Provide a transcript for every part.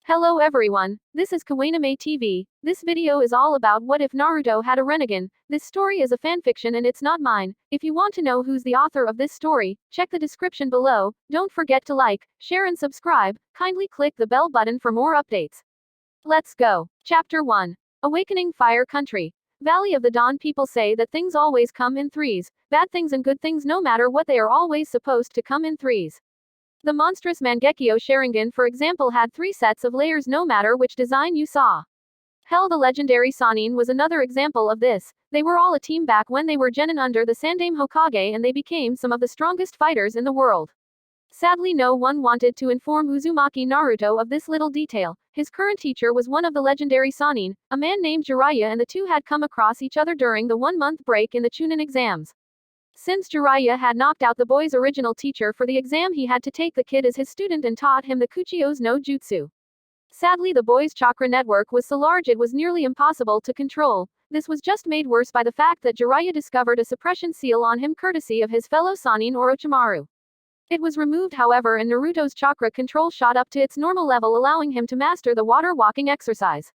Hello everyone, this is Kawainame TV. This video is all about what if Naruto had a Rinnegan. This story is a fanfiction and it's not mine. If you want to know who's the author of this story, check the description below. Don't forget to like, share and subscribe. Kindly click the bell button for more updates. Let's go. Chapter 1. Awakening Fire Country. Valley of the Dawn. People say that things always come in threes. Bad things and good things, no matter what, they are always supposed to come in threes. The monstrous Mangekyo Sharingan, for example, had 3 sets of layers no matter which design you saw. Hell, the legendary Sannin was another example of this. They were all a team back when they were genin under the Sandaime Hokage, and they became some of the strongest fighters in the world. Sadly, no one wanted to inform Uzumaki Naruto of this little detail. His current teacher was one of the legendary Sannin, a man named Jiraiya, and the two had come across each other during the 1-month break in the Chunin exams. Since Jiraiya had knocked out the boy's original teacher for the exam, he had to take the kid as his student and taught him the Kuchio's no Jutsu. Sadly, the boy's chakra network was so large it was nearly impossible to control. This was just made worse by the fact that Jiraiya discovered a suppression seal on him courtesy of his fellow Sannin Orochimaru. It was removed, however, and Naruto's chakra control shot up to its normal level, allowing him to master the water walking exercise.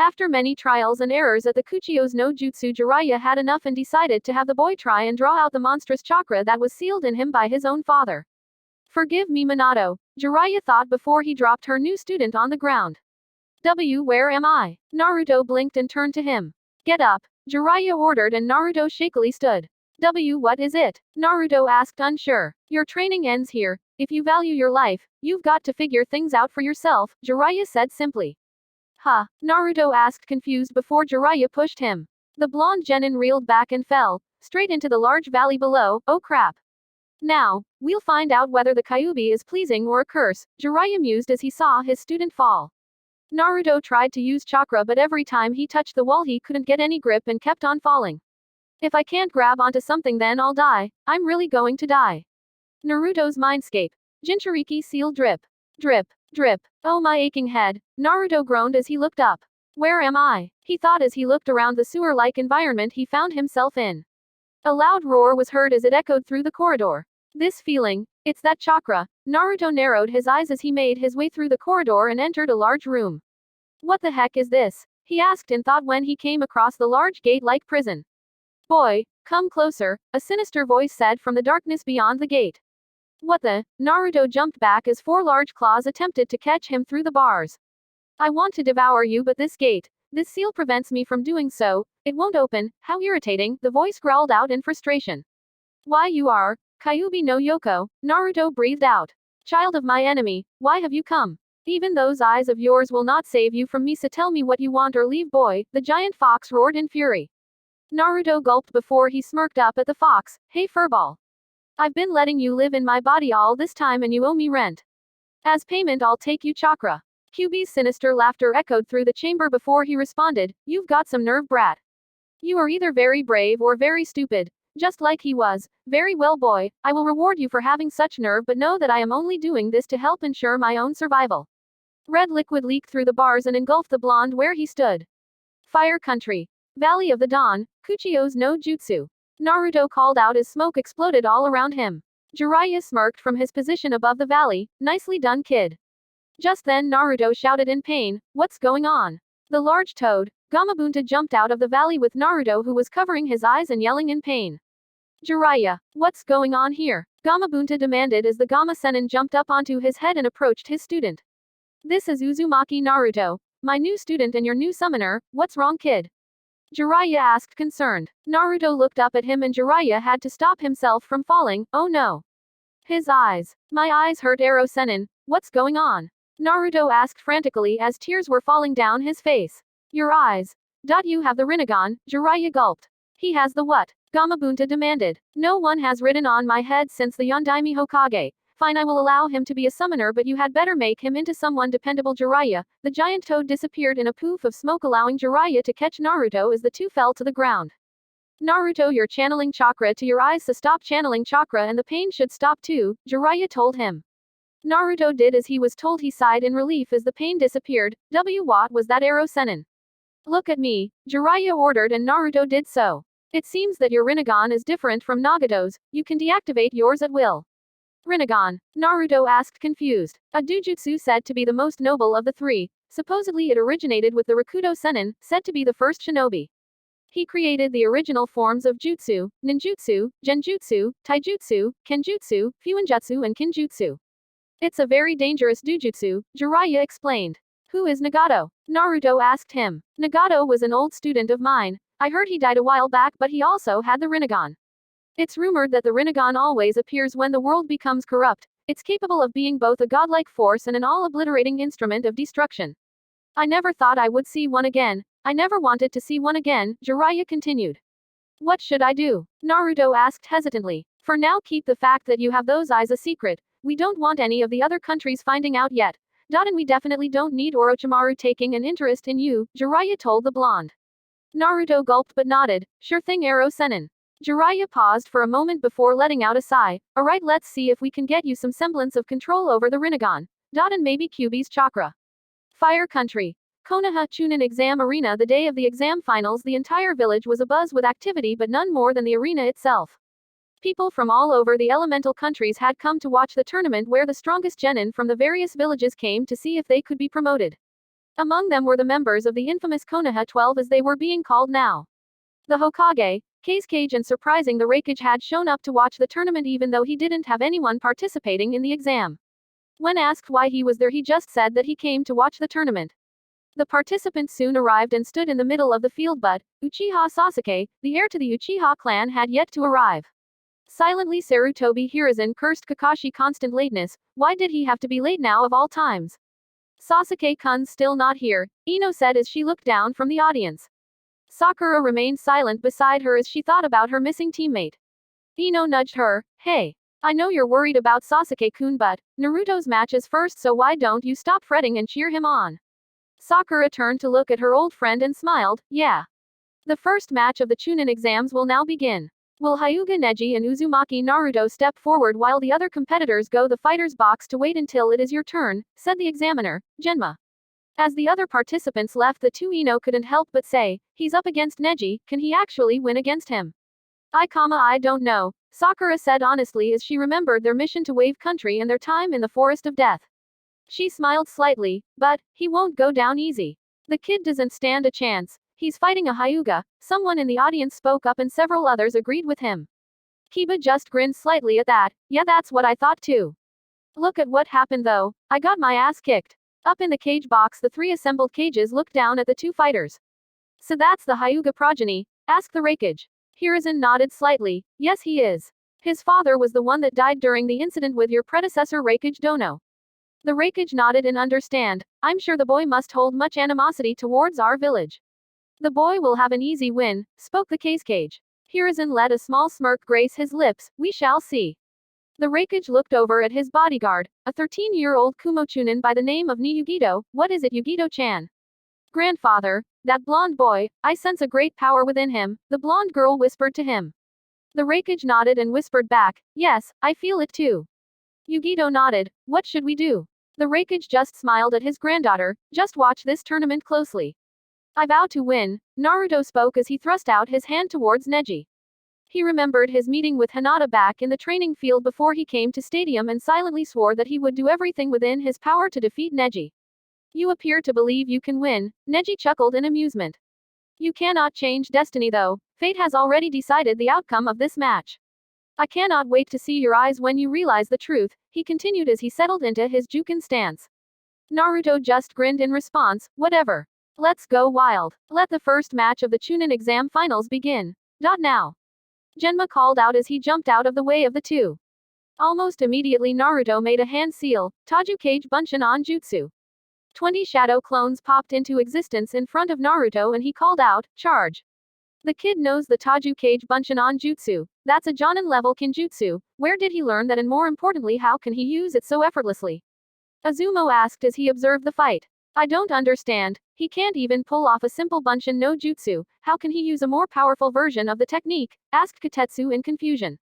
After many trials and errors at the Kuchio's no Jutsu, Jiraiya had enough and decided to have the boy try and draw out the monstrous chakra that was sealed in him by his own father. Forgive me, Minato, Jiraiya thought before he dropped her new student on the ground. Where am I? Naruto blinked and turned to him. Get up, Jiraiya ordered, and Naruto shakily stood. What is it? Naruto asked, unsure. Your training ends here. If you value your life, you've got to figure things out for yourself, Jiraiya said simply. Huh? Naruto asked, confused, before Jiraiya pushed him. The blonde genin reeled back and fell straight into the large valley below. Oh crap. Now, we'll find out whether the Kyuubi is pleasing or a curse, Jiraiya mused as he saw his student fall. Naruto tried to use chakra, but every time he touched the wall he couldn't get any grip and kept on falling. If I can't grab onto something, then I'll die. I'm really going to die. Naruto's mindscape. Jinchuriki seal drip. Drip. Drip. Oh my aching head, Naruto groaned as he looked up. Where am I? He thought as he looked around the sewer-like environment he found himself in. A loud roar was heard as it echoed through the corridor. This feeling, it's that chakra. Naruto narrowed his eyes as he made his way through the corridor and entered a large room. What the heck is this? He asked in thought when he came across the large gate-like prison. Boy, come closer, a sinister voice said from the darkness beyond the gate. What the? Naruto jumped back as 4 large claws attempted to catch him through the bars. I want to devour you, but this seal prevents me from doing so. It won't open. How irritating, the voice growled out in frustration. Why, you are Kyuubi no Yoko, Naruto breathed out. Child of my enemy, why have you come? Even those eyes of yours will not save you from me, so tell me what you want or leave, boy, the giant fox roared in fury. Naruto gulped before he smirked up at the fox. Hey furball. I've been letting you live in my body all this time and you owe me rent. As payment, I'll take you chakra. Kyuubi's sinister laughter echoed through the chamber before he responded, You've got some nerve, brat. You are either very brave or very stupid. Just like he was. Very well, boy, I will reward you for having such nerve, but know that I am only doing this to help ensure my own survival. Red liquid leaked through the bars and engulfed the blonde where he stood. Fire Country. Valley of the Dawn, Kuchio's no Jutsu. Naruto called out as smoke exploded all around him. Jiraiya smirked from his position above the valley. Nicely done, kid. Just then Naruto shouted in pain, What's going on? The large toad, Gamabunta, jumped out of the valley with Naruto, who was covering his eyes and yelling in pain. Jiraiya, what's going on here? Gamabunta demanded as the Gamma Sennin jumped up onto his head and approached his student. This is Uzumaki Naruto, my new student and your new summoner. What's wrong, kid? Jiraiya asked, concerned. Naruto looked up at him and Jiraiya had to stop himself from falling. Oh no. His eyes. My eyes hurt, Ero Sennin. What's going on? Naruto asked frantically as tears were falling down his face. Your eyes. You have the Rinnegan, Jiraiya gulped. He has the what? Gamabunta demanded. No one has ridden on my head since the Yondaime Hokage. Fine, I will allow him to be a summoner, but you had better make him into someone dependable, Jiraiya. The giant toad disappeared in a poof of smoke, allowing Jiraiya to catch Naruto as the two fell to the ground. Naruto, you're channeling chakra to your eyes, so stop channeling chakra and the pain should stop too, Jiraiya told him. Naruto did as he was told. He sighed in relief as the pain disappeared. What was that, Ero Sennin? Look at me, Jiraiya ordered, and Naruto did so. It seems that your Rinnegan is different from Nagato's. You can deactivate yours at will. Rinnegan, Naruto asked confused. A dujutsu said to be the most noble of the three. Supposedly it originated with the Rakudo Sennin, said to be the first shinobi. He created the original forms of jutsu, ninjutsu, genjutsu, taijutsu, kenjutsu, fuinjutsu and kinjutsu. It's a very dangerous dujutsu, Jiraiya explained. Who is Nagato? Naruto asked him. Nagato was an old student of mine. I heard he died a while back, but he also had the Rinnegan. It's rumored that the Rinnegan always appears when the world becomes corrupt. It's capable of being both a godlike force and an all-obliterating instrument of destruction. I never thought I would see one again. I never wanted to see one again, Jiraiya continued. What should I do? Naruto asked hesitantly. For now, keep the fact that you have those eyes a secret. We don't want any of the other countries finding out yet. And we definitely don't need Orochimaru taking an interest in you, Jiraiya told the blonde. Naruto gulped but nodded. Sure thing, Arrow Sennin. Jiraiya paused for a moment before letting out a sigh. Alright, let's see if we can get you some semblance of control over the Rinnegan. And maybe Kyuubi's chakra. Fire Country. Konoha Chunin Exam Arena. The day of the exam finals, the entire village was abuzz with activity, but none more than the arena itself. People from all over the elemental countries had come to watch the tournament, where the strongest genin from the various villages came to see if they could be promoted. Among them were the members of the infamous Konoha 12, as they were being called now. The Hokage, Kazekage, and surprising the Raikage had shown up to watch the tournament even though he didn't have anyone participating in the exam. When asked why he was there, he just said that he came to watch the tournament. The participants soon arrived and stood in the middle of the field, but Uchiha Sasuke, the heir to the Uchiha clan, had yet to arrive. Silently, Sarutobi Hiruzen cursed Kakashi constant lateness. Why did he have to be late now of all times? Sasuke-kun's still not here, Ino said as she looked down from the audience. Sakura remained silent beside her as she thought about her missing teammate. Ino nudged her. Hey. I know you're worried about Sasuke-kun, but Naruto's match is first, so why don't you stop fretting and cheer him on? Sakura turned to look at her old friend and smiled. Yeah. The first match of the Chunin exams will now begin. Will Hyuga Neji and Uzumaki Naruto step forward while the other competitors go the fighter's box to wait until it is your turn, said the examiner, Genma. As the other participants left the two, Ino couldn't help but say, he's up against Neji, can he actually win against him? I don't know, Sakura said honestly as she remembered their mission to Wave Country and their time in the Forest of Death. She smiled slightly, but he won't go down easy. The kid doesn't stand a chance. He's fighting a Hyuga, someone in the audience spoke up and several others agreed with him. Kiba just grinned slightly at that. Yeah, that's what I thought too. Look at what happened though. I got my ass kicked. Up in the cage box, the three assembled cages looked down at the two fighters. So that's the Hyuga progeny? Asked the Raikage. Hiruzen nodded slightly. Yes, he is. His father was the one that died during the incident with your predecessor Raikage Dono. The Raikage nodded in understand. I'm sure the boy must hold much animosity towards our village. The boy will have an easy win, spoke the Kazekage. Hiruzen let a small smirk grace his lips. We shall see. The Raikage looked over at his bodyguard, a 13-year-old Kumochunin by the name of Niyugito. What is it, Yugito-chan? Grandfather, that blonde boy, I sense a great power within him, the blonde girl whispered to him. The Raikage nodded and whispered back, yes, I feel it too. Yugito nodded. What should we do? The Raikage just smiled at his granddaughter. Just watch this tournament closely. I vow to win, Naruto spoke as he thrust out his hand towards Neji. He remembered his meeting with Hinata back in the training field before he came to stadium and silently swore that he would do everything within his power to defeat Neji. You appear to believe you can win, Neji chuckled in amusement. You cannot change destiny though, fate has already decided the outcome of this match. I cannot wait to see your eyes when you realize the truth, he continued as he settled into his Juken stance. Naruto just grinned in response, whatever. Let's go wild. Let the first match of the Chunin exam finals begin. Now. Genma called out as he jumped out of the way of the two. Almost immediately Naruto made a hand seal, Taju Kage Bunshin on Jutsu. 20 shadow clones popped into existence in front of Naruto and he called out, charge. The kid knows the Taju Kage Bunshin on Jutsu. That's a Jonin level Kinjutsu. Where did he learn that, and more importantly, how can he use it so effortlessly? Azumo asked as he observed the fight. I don't understand. He can't even pull off a simple Bunshin no Jutsu. How can he use a more powerful version of the technique? Asked Katetsu in confusion.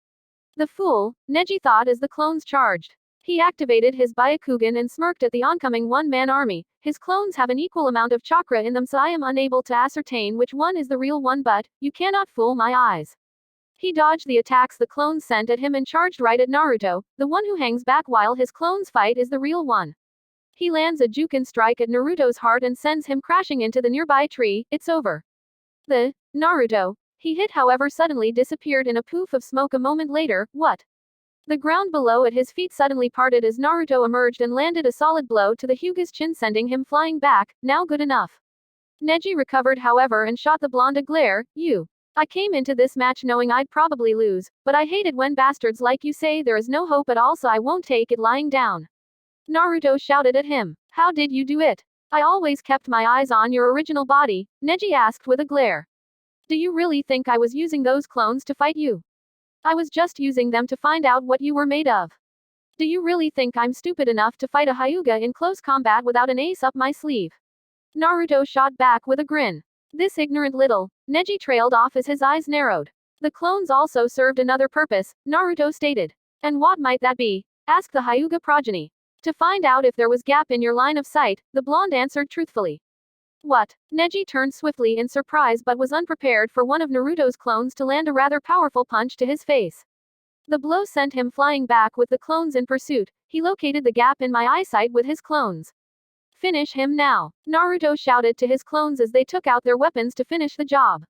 The fool, Neji thought as the clones charged. He activated his Byakugan and smirked at the oncoming one-man army. His clones have an equal amount of chakra in them, so I am unable to ascertain which one is the real one, but you cannot fool my eyes. He dodged the attacks the clones sent at him and charged right at Naruto. The one who hangs back while his clones fight is the real one. He lands a Juken strike at Naruto's heart and sends him crashing into the nearby tree. It's over. The Naruto. He hit, however, suddenly disappeared in a poof of smoke a moment later. What? The ground below at his feet suddenly parted as Naruto emerged and landed a solid blow to the Hyuga's chin, sending him flying back. Now good enough. Neji recovered, however, and shot the blonde a glare. I came into this match knowing I'd probably lose, but I hate it when bastards like you say there is no hope at all, so I won't take it lying down. Naruto shouted at him. How did you do it? I always kept my eyes on your original body, Neji asked with a glare. Do you really think I was using those clones to fight you? I was just using them to find out what you were made of. Do you really think I'm stupid enough to fight a Hyuga in close combat without an ace up my sleeve? Naruto shot back with a grin. This ignorant little. Neji trailed off as his eyes narrowed. The clones also served another purpose, Naruto stated. And what might that be? Asked the Hyuga progeny. To find out if there was gap in your line of sight, the blonde answered truthfully. What? Neji turned swiftly in surprise but was unprepared for one of Naruto's clones to land a rather powerful punch to his face. The blow sent him flying back with the clones in pursuit. He located the gap in my eyesight with his clones. Finish him now, Naruto shouted to his clones as they took out their weapons to finish the job.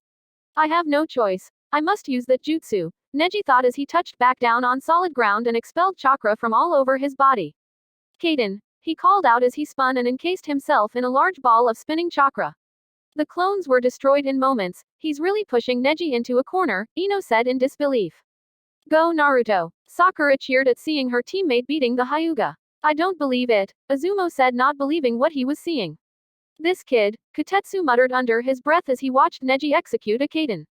I have no choice. I must use that jutsu, Neji thought as he touched back down on solid ground and expelled chakra from all over his body. Kaden, he called out as he spun and encased himself in a large ball of spinning chakra. The clones were destroyed in moments. He's really pushing Neji into a corner, Ino said in disbelief. Go Naruto. Sakura cheered at seeing her teammate beating the Hyuga. I don't believe it, Azumo said, not believing what he was seeing. This kid, Kotetsu muttered under his breath as he watched Neji execute a Kaden.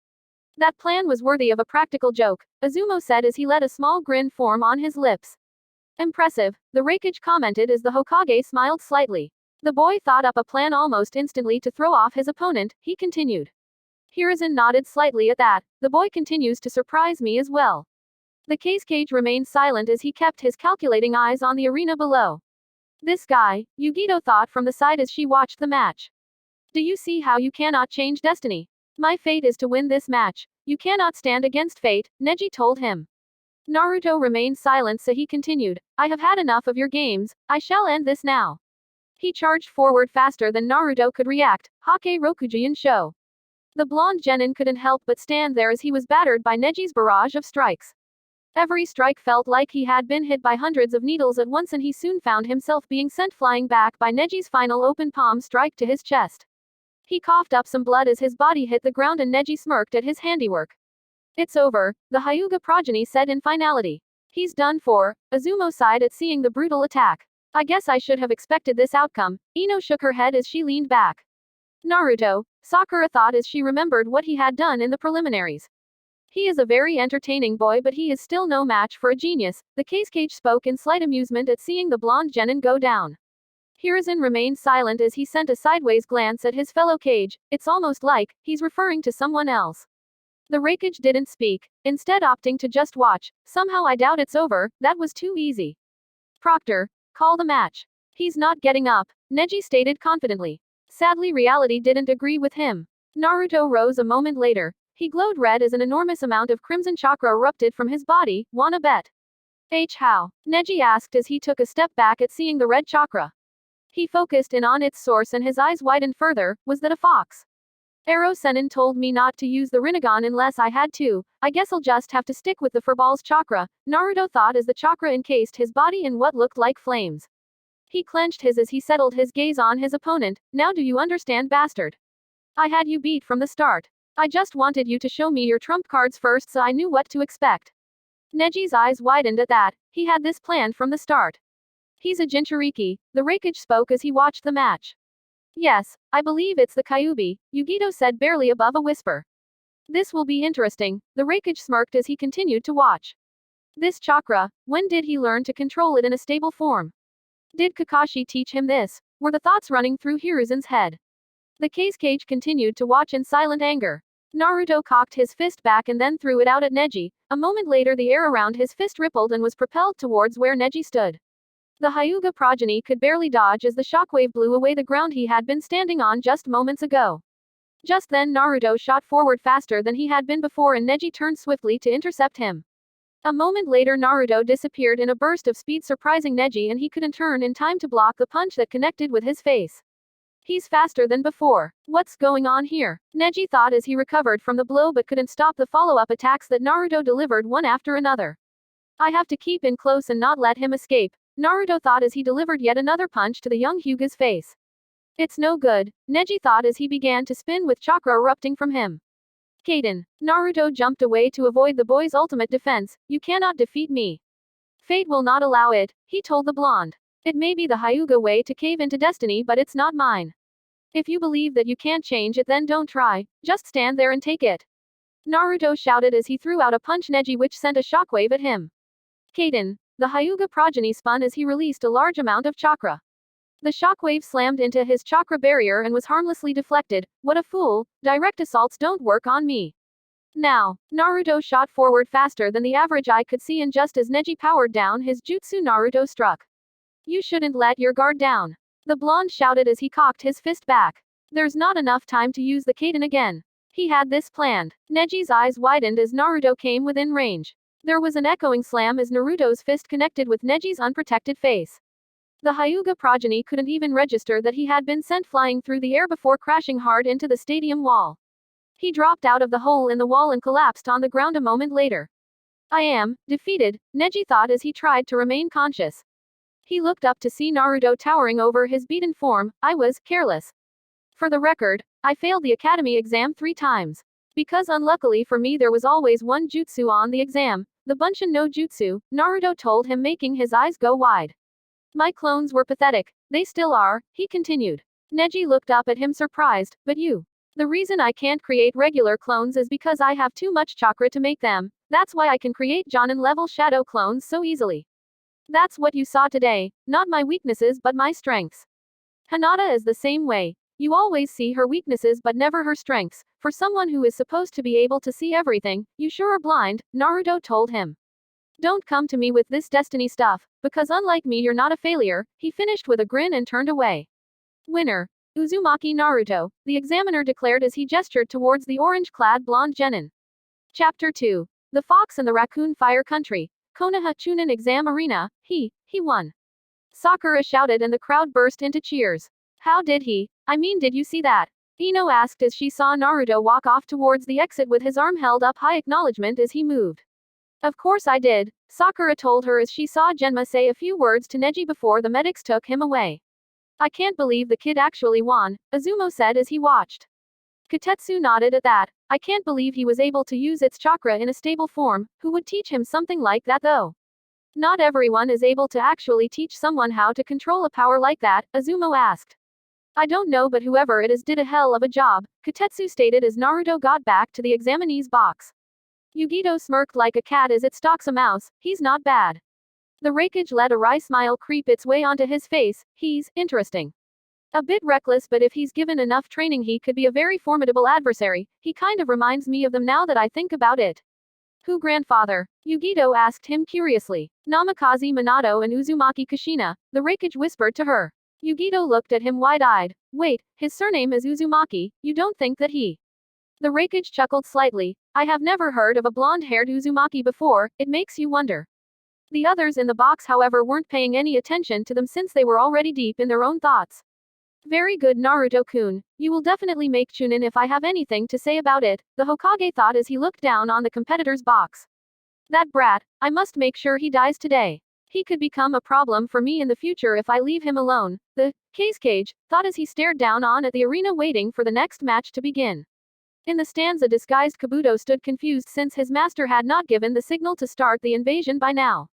That plan was worthy of a practical joke, Azumo said as he let a small grin form on his lips. Impressive, the Raikage commented as the Hokage smiled slightly. The boy thought up a plan almost instantly to throw off his opponent, he continued. Hiruzen nodded slightly at that. The boy continues to surprise me as well. The Cage remained silent as he kept his calculating eyes on the arena below. This guy, Yugito thought from the side as she watched the match. Do you see how you cannot change destiny? My fate is to win this match. You cannot stand against fate, Neji told him. Naruto remained silent, so he continued, I have had enough of your games, I shall end this now. He charged forward faster than Naruto could react, Hake Rokujian show. The blonde genin couldn't help but stand there as he was battered by Neji's barrage of strikes. Every strike felt like he had been hit by hundreds of needles at once, and he soon found himself being sent flying back by Neji's final open palm strike to his chest. He coughed up some blood as his body hit the ground and Neji smirked at his handiwork. It's over, the Hyuga progeny said in finality. He's done for, Azumo sighed at seeing the brutal attack. I guess I should have expected this outcome, Ino shook her head as she leaned back. Naruto, Sakura thought as she remembered what he had done in the preliminaries. He is a very entertaining boy, but he is still no match for a genius, the Cage spoke in slight amusement at seeing the blonde genin go down. Hiruzen remained silent as he sent a sideways glance at his fellow Cage. It's almost like he's referring to someone else. The Raikage didn't speak, instead opting to just watch. Somehow I doubt it's over, that was too easy. Proctor, call the match. He's not getting up, Neji stated confidently. Sadly, reality didn't agree with him. Naruto rose a moment later. He glowed red as an enormous amount of crimson chakra erupted from his body. Wanna bet? How? Neji asked as he took a step back at seeing the red chakra. He focused in on its source and his eyes widened further. Was that a fox? Ero Sennin told me not to use the Rinnegan unless I had to. I guess I'll just have to stick with the Furball's chakra, Naruto thought as the chakra encased his body in what looked like flames. He clenched his as he settled his gaze on his opponent. Now do you understand, bastard? I had you beat from the start. I just wanted you to show me your trump cards first so I knew what to expect. Neji's eyes widened at that. He had this planned from the start. He's a Jinchuriki, the Raikage spoke as he watched the match. Yes, I believe it's the Kyuubi, Yugito said barely above a whisper. This will be interesting, the Raikage smirked as he continued to watch. This chakra, when did he learn to control it in a stable form? Did Kakashi teach him this? Were the thoughts running through Hiruzen's head. The Cage continued to watch in silent anger. Naruto cocked his fist back and then threw it out at Neji. A moment later the air around his fist rippled and was propelled towards where Neji stood. The Hyuga progeny could barely dodge as the shockwave blew away the ground he had been standing on just moments ago. Just then Naruto shot forward faster than he had been before and Neji turned swiftly to intercept him. A moment later Naruto disappeared in a burst of speed surprising Neji and he couldn't turn in time to block the punch that connected with his face. He's faster than before. What's going on here? Neji thought as he recovered from the blow but couldn't stop the follow-up attacks that Naruto delivered one after another. I have to keep in close and not let him escape, Naruto thought as he delivered yet another punch to the young Hyuga's face. It's no good, Neji thought as he began to spin with chakra erupting from him. Kaden. Naruto jumped away to avoid the boy's ultimate defense. You cannot defeat me. Fate will not allow it, he told the blonde. It may be the Hyuga way to cave into destiny but it's not mine. If you believe that you can't change it then don't try, just stand there and take it. Naruto shouted as he threw out a punch Neji which sent a shockwave at him. Kaden. The Hyuga progeny spun as he released a large amount of chakra. The shockwave slammed into his chakra barrier and was harmlessly deflected. What a fool, direct assaults don't work on me. Now, Naruto shot forward faster than the average eye could see and just as Neji powered down his jutsu Naruto struck. You shouldn't let your guard down. The blonde shouted as he cocked his fist back. There's not enough time to use the Kaden again. He had this planned. Neji's eyes widened as Naruto came within range. There was an echoing slam as Naruto's fist connected with Neji's unprotected face. The Hyuga progeny couldn't even register that he had been sent flying through the air before crashing hard into the stadium wall. He dropped out of the hole in the wall and collapsed on the ground a moment later. I am defeated, Neji thought as he tried to remain conscious. He looked up to see Naruto towering over his beaten form. I was careless. For the record, I failed the academy exam 3 times. Because unluckily for me there was always one jutsu on the exam, the Bunshin no Jutsu, Naruto told him making his eyes go wide. My clones were pathetic. They still are, he continued. Neji looked up at him surprised, but you. The reason I can't create regular clones is because I have too much chakra to make them. That's why I can create Jonin-level shadow clones so easily. That's what you saw today, not my weaknesses but my strengths. Hinata is the same way. You always see her weaknesses but never her strengths. For someone who is supposed to be able to see everything, you sure are blind, Naruto told him. Don't come to me with this destiny stuff, because unlike me you're not a failure, he finished with a grin and turned away. Winner. Uzumaki Naruto, the examiner declared as he gestured towards the orange-clad blonde genin. Chapter 2. The Fox and the Raccoon Fire Country. Konoha Chunin Exam Arena. He won. Sakura shouted and the crowd burst into cheers. How did he? I mean, did you see that? Ino asked as she saw Naruto walk off towards the exit with his arm held up high acknowledgement as he moved. Of course I did, Sakura told her as she saw Genma say a few words to Neji before the medics took him away. I can't believe the kid actually won, Azumo said as he watched. Kotetsu nodded at that. I can't believe he was able to use its chakra in a stable form. Who would teach him something like that though? Not everyone is able to actually teach someone how to control a power like that, Azumo asked. I don't know but whoever it is did a hell of a job, Kotetsu stated as Naruto got back to the examinee's box. Yugito smirked like a cat as it stalks a mouse. He's not bad. The Raikage let a wry smile creep its way onto his face. He's interesting. A bit reckless but if he's given enough training he could be a very formidable adversary. He kind of reminds me of them now that I think about it. Who grandfather? Yugito asked him curiously. Namikaze Minato and Uzumaki Kushina, the Raikage whispered to her. Yugito looked at him wide-eyed. Wait, his surname is Uzumaki, you don't think that he... The Raikage chuckled slightly. I have never heard of a blonde-haired Uzumaki before, it makes you wonder. The others in the box however weren't paying any attention to them since they were already deep in their own thoughts. Very good Naruto-kun, you will definitely make Chunin if I have anything to say about it, the Hokage thought as he looked down on the competitor's box. That brat, I must make sure he dies today. He could become a problem for me in the future if I leave him alone, the Cage thought as he stared down on at the arena waiting for the next match to begin. In the stands a disguised Kabuto stood confused since his master had not given the signal to start the invasion by now.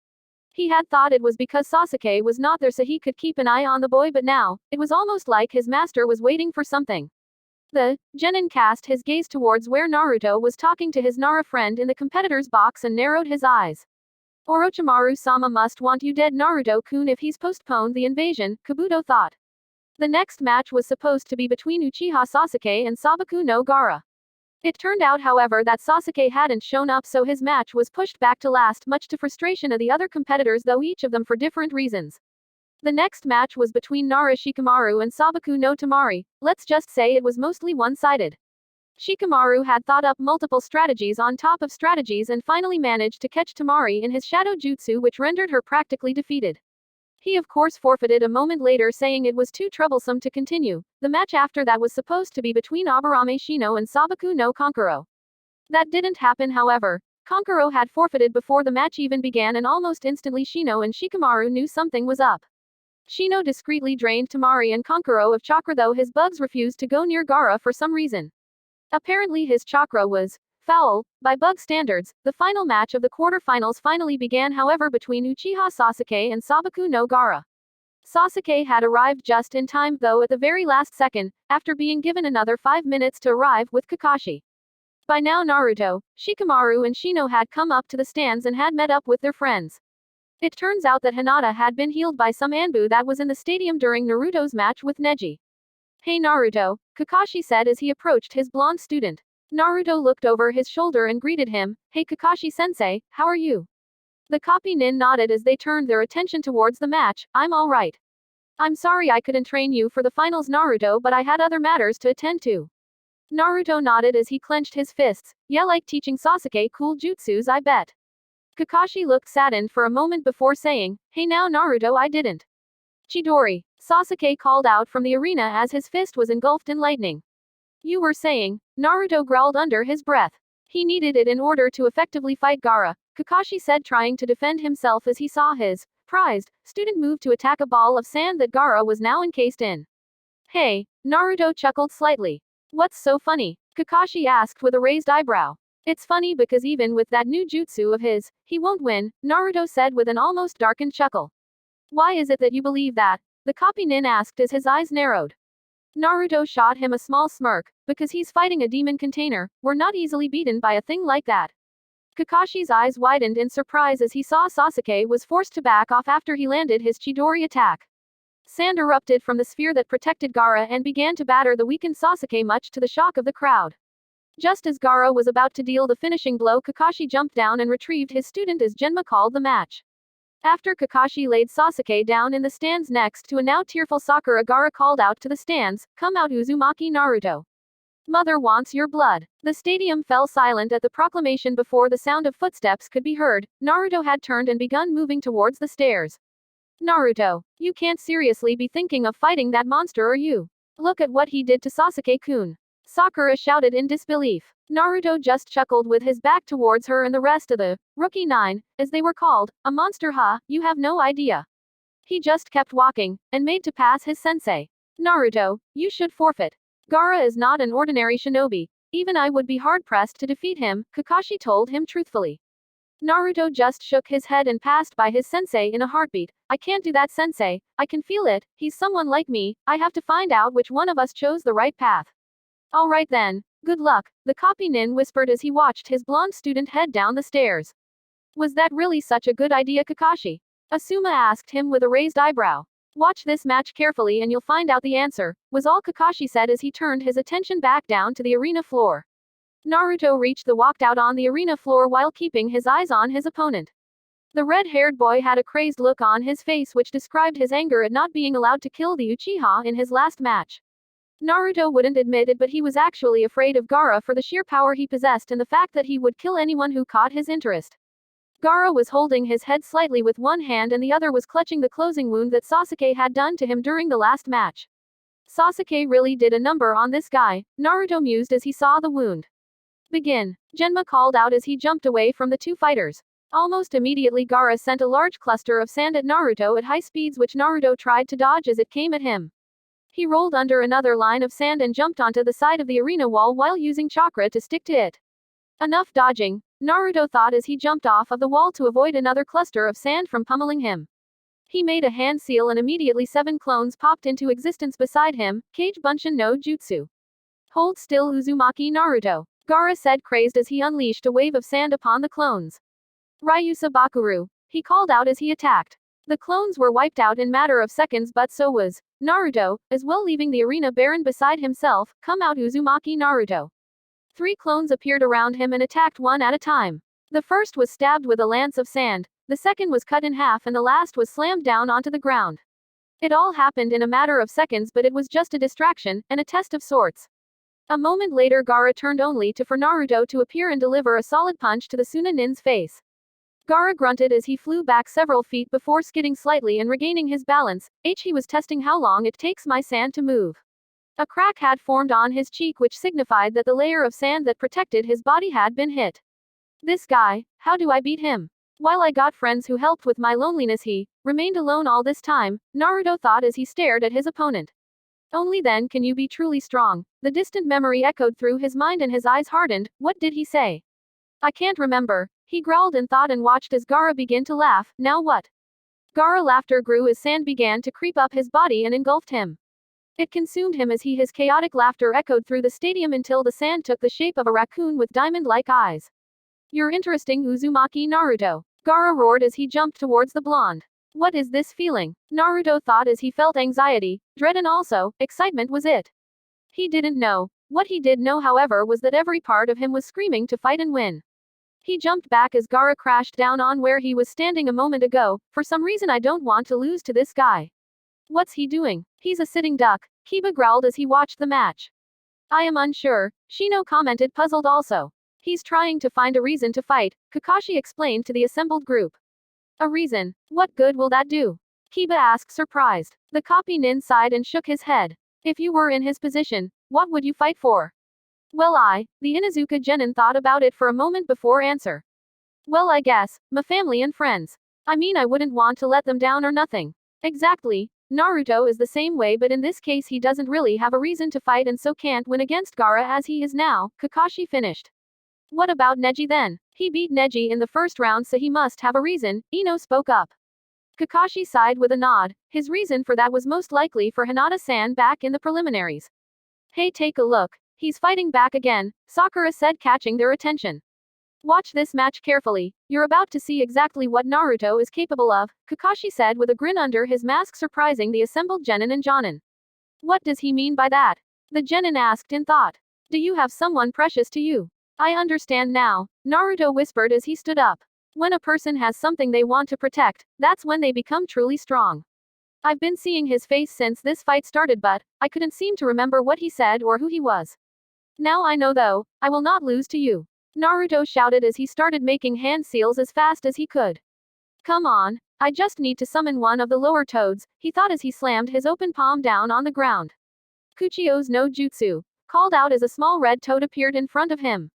He had thought it was because Sasuke was not there so he could keep an eye on the boy but now, it was almost like his master was waiting for something. The genin cast his gaze towards where Naruto was talking to his Nara friend in the competitor's box and narrowed his eyes. Orochimaru-sama must want you dead Naruto-kun if he's postponed the invasion, Kabuto thought. The next match was supposed to be between Uchiha Sasuke and Sabaku no Gaara. It turned out however that Sasuke hadn't shown up so his match was pushed back to last much to frustration of the other competitors though each of them for different reasons. The next match was between Nara Shikamaru and Sabaku no Tamari, let's just say it was mostly one-sided. Shikamaru had thought up multiple strategies on top of strategies and finally managed to catch Tamari in his shadow jutsu, which rendered her practically defeated. He of course forfeited a moment later, saying it was too troublesome to continue. The match after that was supposed to be between Aburame Shino and Sabaku no Kankuro. That didn't happen, however. Kankuro had forfeited before the match even began, and almost instantly Shino and Shikamaru knew something was up. Shino discreetly drained Tamari and Kankuro of chakra, though his bugs refused to go near Gaara for some reason. Apparently his chakra was foul by bug standards. The final match of the quarterfinals finally began, however, between Uchiha Sasuke and Sabaku no Gaara. Sasuke had arrived just in time, though, at the very last second, after being given another 5 minutes to arrive with Kakashi. By now Naruto, Shikamaru and Shino had come up to the stands and had met up with their friends. It turns out that Hinata had been healed by some Anbu that was in the stadium during Naruto's match with Neji. "Hey Naruto," Kakashi said as he approached his blonde student. Naruto looked over his shoulder and greeted him. "Hey Kakashi-sensei, how are you?" The copy nin nodded as they turned their attention towards the match. "I'm alright. I'm sorry I couldn't train you for the finals, Naruto, but I had other matters to attend to." Naruto nodded as he clenched his fists. "Yeah, like teaching Sasuke cool jutsus, I bet." Kakashi looked saddened for a moment before saying, "Hey now Naruto, I didn't." "Chidori," Sasuke called out from the arena as his fist was engulfed in lightning. "You were saying," Naruto growled under his breath. He needed it in order to effectively fight Gaara, Kakashi said, trying to defend himself as he saw his prized student move to attack a ball of sand that Gaara was now encased in. "Hey," Naruto chuckled slightly. "What's so funny?" Kakashi asked with a raised eyebrow. "It's funny because even with that new jutsu of his, he won't win," Naruto said with an almost darkened chuckle. "Why is it that you believe that?" the copy nin asked as his eyes narrowed. Naruto shot him a small smirk. "Because he's fighting a demon container, we're not easily beaten by a thing like that." Kakashi's eyes widened in surprise as he saw Sasuke was forced to back off after he landed his Chidori attack. Sand erupted from the sphere that protected Gaara and began to batter the weakened Sasuke, much to the shock of the crowd. Just as Gaara was about to deal the finishing blow, Kakashi jumped down and retrieved his student as Genma called the match. After Kakashi laid Sasuke down in the stands next to a now tearful Sakura, Gaara called out to the stands, "Come out Uzumaki Naruto. Mother wants your blood." The stadium fell silent at the proclamation before the sound of footsteps could be heard. Naruto had turned and begun moving towards the stairs. "Naruto, you can't seriously be thinking of fighting that monster, are you? Look at what he did to Sasuke-kun." Sakura shouted in disbelief. Naruto just chuckled with his back towards her and the rest of the Rookie Nine, as they were called. "A monster, huh? You have no idea." He just kept walking, and made to pass his sensei. "Naruto, you should forfeit. Gaara is not an ordinary shinobi. Even I would be hard-pressed to defeat him," Kakashi told him truthfully. Naruto just shook his head and passed by his sensei in a heartbeat. "I can't do that, sensei. I can feel it. He's someone like me. I have to find out which one of us chose the right path." "Alright then. Good luck," the copy nin whispered as he watched his blonde student head down the stairs. "Was that really such a good idea, Kakashi?" Asuma asked him with a raised eyebrow. "Watch this match carefully and you'll find out the answer," was all Kakashi said as he turned his attention back down to the arena floor. Naruto reached the walked out on the arena floor while keeping his eyes on his opponent. The red-haired boy had a crazed look on his face which described his anger at not being allowed to kill the Uchiha in his last match. Naruto wouldn't admit it, but he was actually afraid of Gaara for the sheer power he possessed and the fact that he would kill anyone who caught his interest. Gaara was holding his head slightly with one hand and the other was clutching the closing wound that Sasuke had done to him during the last match. Sasuke really did a number on this guy, Naruto mused as he saw the wound. "Begin," Genma called out as he jumped away from the two fighters. Almost immediately Gaara sent a large cluster of sand at Naruto at high speeds, which Naruto tried to dodge as it came at him. He rolled under another line of sand and jumped onto the side of the arena wall while using chakra to stick to it. Enough dodging, Naruto thought as he jumped off of the wall to avoid another cluster of sand from pummeling him. He made a hand seal and immediately 7 clones popped into existence beside him. Kage Bunshin no Jutsu. "Hold still Uzumaki Naruto," Gaara said, crazed as he unleashed a wave of sand upon the clones. "Ryusa Bakuru," he called out as he attacked. The clones were wiped out in matter of seconds, but so was Naruto, as well, leaving the arena barren beside himself. "Come out Uzumaki Naruto." 3 clones appeared around him and attacked one at a time. The first was stabbed with a lance of sand, the second was cut in half and the last was slammed down onto the ground. It all happened in a matter of seconds, but it was just a distraction, and a test of sorts. A moment later Gaara turned only for Naruto to appear and deliver a solid punch to the Sunanin's face. Gaara grunted as he flew back several feet before skidding slightly and regaining his balance. He was testing how long it takes my sand to move. A crack had formed on his cheek which signified that the layer of sand that protected his body had been hit. This guy, how do I beat him? While I got friends who helped with my loneliness, he remained alone all this time, Naruto thought as he stared at his opponent. Only then can you be truly strong. The distant memory echoed through his mind and his eyes hardened. What did he say? I can't remember. He growled in thought and watched as Gaara began to laugh. Now what? Gaara laughter grew as sand began to creep up his body and engulfed him. It consumed him as his chaotic laughter echoed through the stadium until the sand took the shape of a raccoon with diamond-like eyes. You're interesting, Uzumaki Naruto. Gaara roared as he jumped towards the blonde. What is this feeling? Naruto thought as he felt anxiety, dread and also, excitement was it. He didn't know. What he did know however was that every part of him was screaming to fight and win. He jumped back as Gaara crashed down on where he was standing a moment ago. For some reason I don't want to lose to this guy. What's he doing? He's a sitting duck, Kiba growled as he watched the match. I am unsure, Shino commented puzzled also. He's trying to find a reason to fight, Kakashi explained to the assembled group. A reason? What good will that do? Kiba asked surprised. The copy nin sighed and shook his head. If you were in his position, what would you fight for? Well the Inuzuka genin thought about it for a moment before answer. Well I guess, my family and friends. I mean I wouldn't want to let them down or nothing. Exactly. Naruto is the same way but in this case he doesn't really have a reason to fight and so can't win against Gaara as he is now, Kakashi finished. What about Neji then? He beat Neji in the first round so he must have a reason, Ino spoke up. Kakashi sighed with a nod. His reason for that was most likely for Hinata-san back in the preliminaries. Hey take a look. He's fighting back again, Sakura said catching their attention. Watch this match carefully. You're about to see exactly what Naruto is capable of, Kakashi said with a grin under his mask surprising the assembled genin and jonin. What does he mean by that? The genin asked in thought. Do you have someone precious to you? I understand now, Naruto whispered as he stood up. When a person has something they want to protect, that's when they become truly strong. I've been seeing his face since this fight started but, I couldn't seem to remember what he said or who he was. Now I know though, I will not lose to you. Naruto shouted as he started making hand seals as fast as he could. Come on, I just need to summon one of the lower toads, he thought as he slammed his open palm down on the ground. Kuchio's no jutsu, called out as a small red toad appeared in front of him.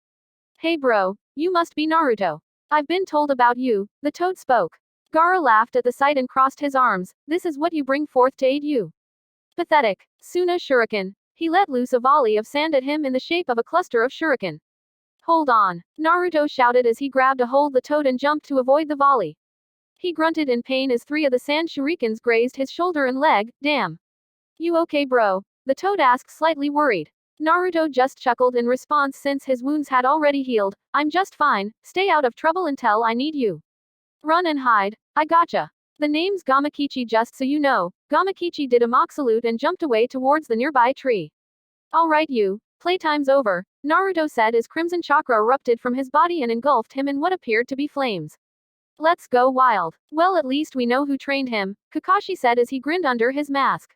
Hey bro, you must be Naruto. I've been told about you, the toad spoke. Gaara laughed at the sight and crossed his arms. This is what you bring forth to aid you. Pathetic. Suna shuriken. He let loose a volley of sand at him in the shape of a cluster of shuriken. Hold on. Naruto shouted as he grabbed a hold the toad and jumped to avoid the volley. He grunted in pain as 3 of the sand shurikens grazed his shoulder and leg. Damn. You okay bro? The toad asked slightly worried. Naruto just chuckled in response since his wounds had already healed. I'm just fine, stay out of trouble until I need you. Run and hide, I gotcha. The name's Gamakichi just so you know. Gamakichi did a mock salute and jumped away towards the nearby tree. Alright you, playtime's over, Naruto said as crimson chakra erupted from his body and engulfed him in what appeared to be flames. Let's go wild. Well at least we know who trained him, Kakashi said as he grinned under his mask.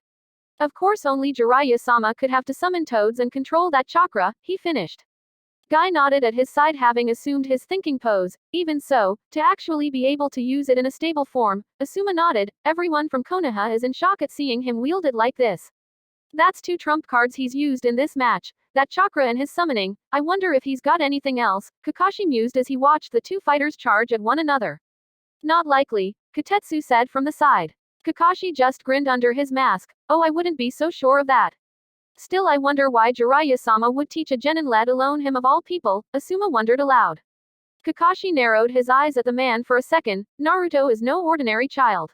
Of course only Jiraiya-sama could have to summon toads and control that chakra, he finished. Guy nodded at his side having assumed his thinking pose. Even so, to actually be able to use it in a stable form, Asuma nodded. Everyone from Konoha is in shock at seeing him wield it like this. That's 2 trump cards he's used in this match, that chakra and his summoning. I wonder if he's got anything else, Kakashi mused as he watched the 2 fighters charge at one another. Not likely, Kotetsu said from the side. Kakashi just grinned under his mask. Oh I wouldn't be so sure of that. Still I wonder why Jiraiya-sama would teach a genin let alone him of all people, Asuma wondered aloud. Kakashi narrowed his eyes at the man for a second. Naruto is no ordinary child.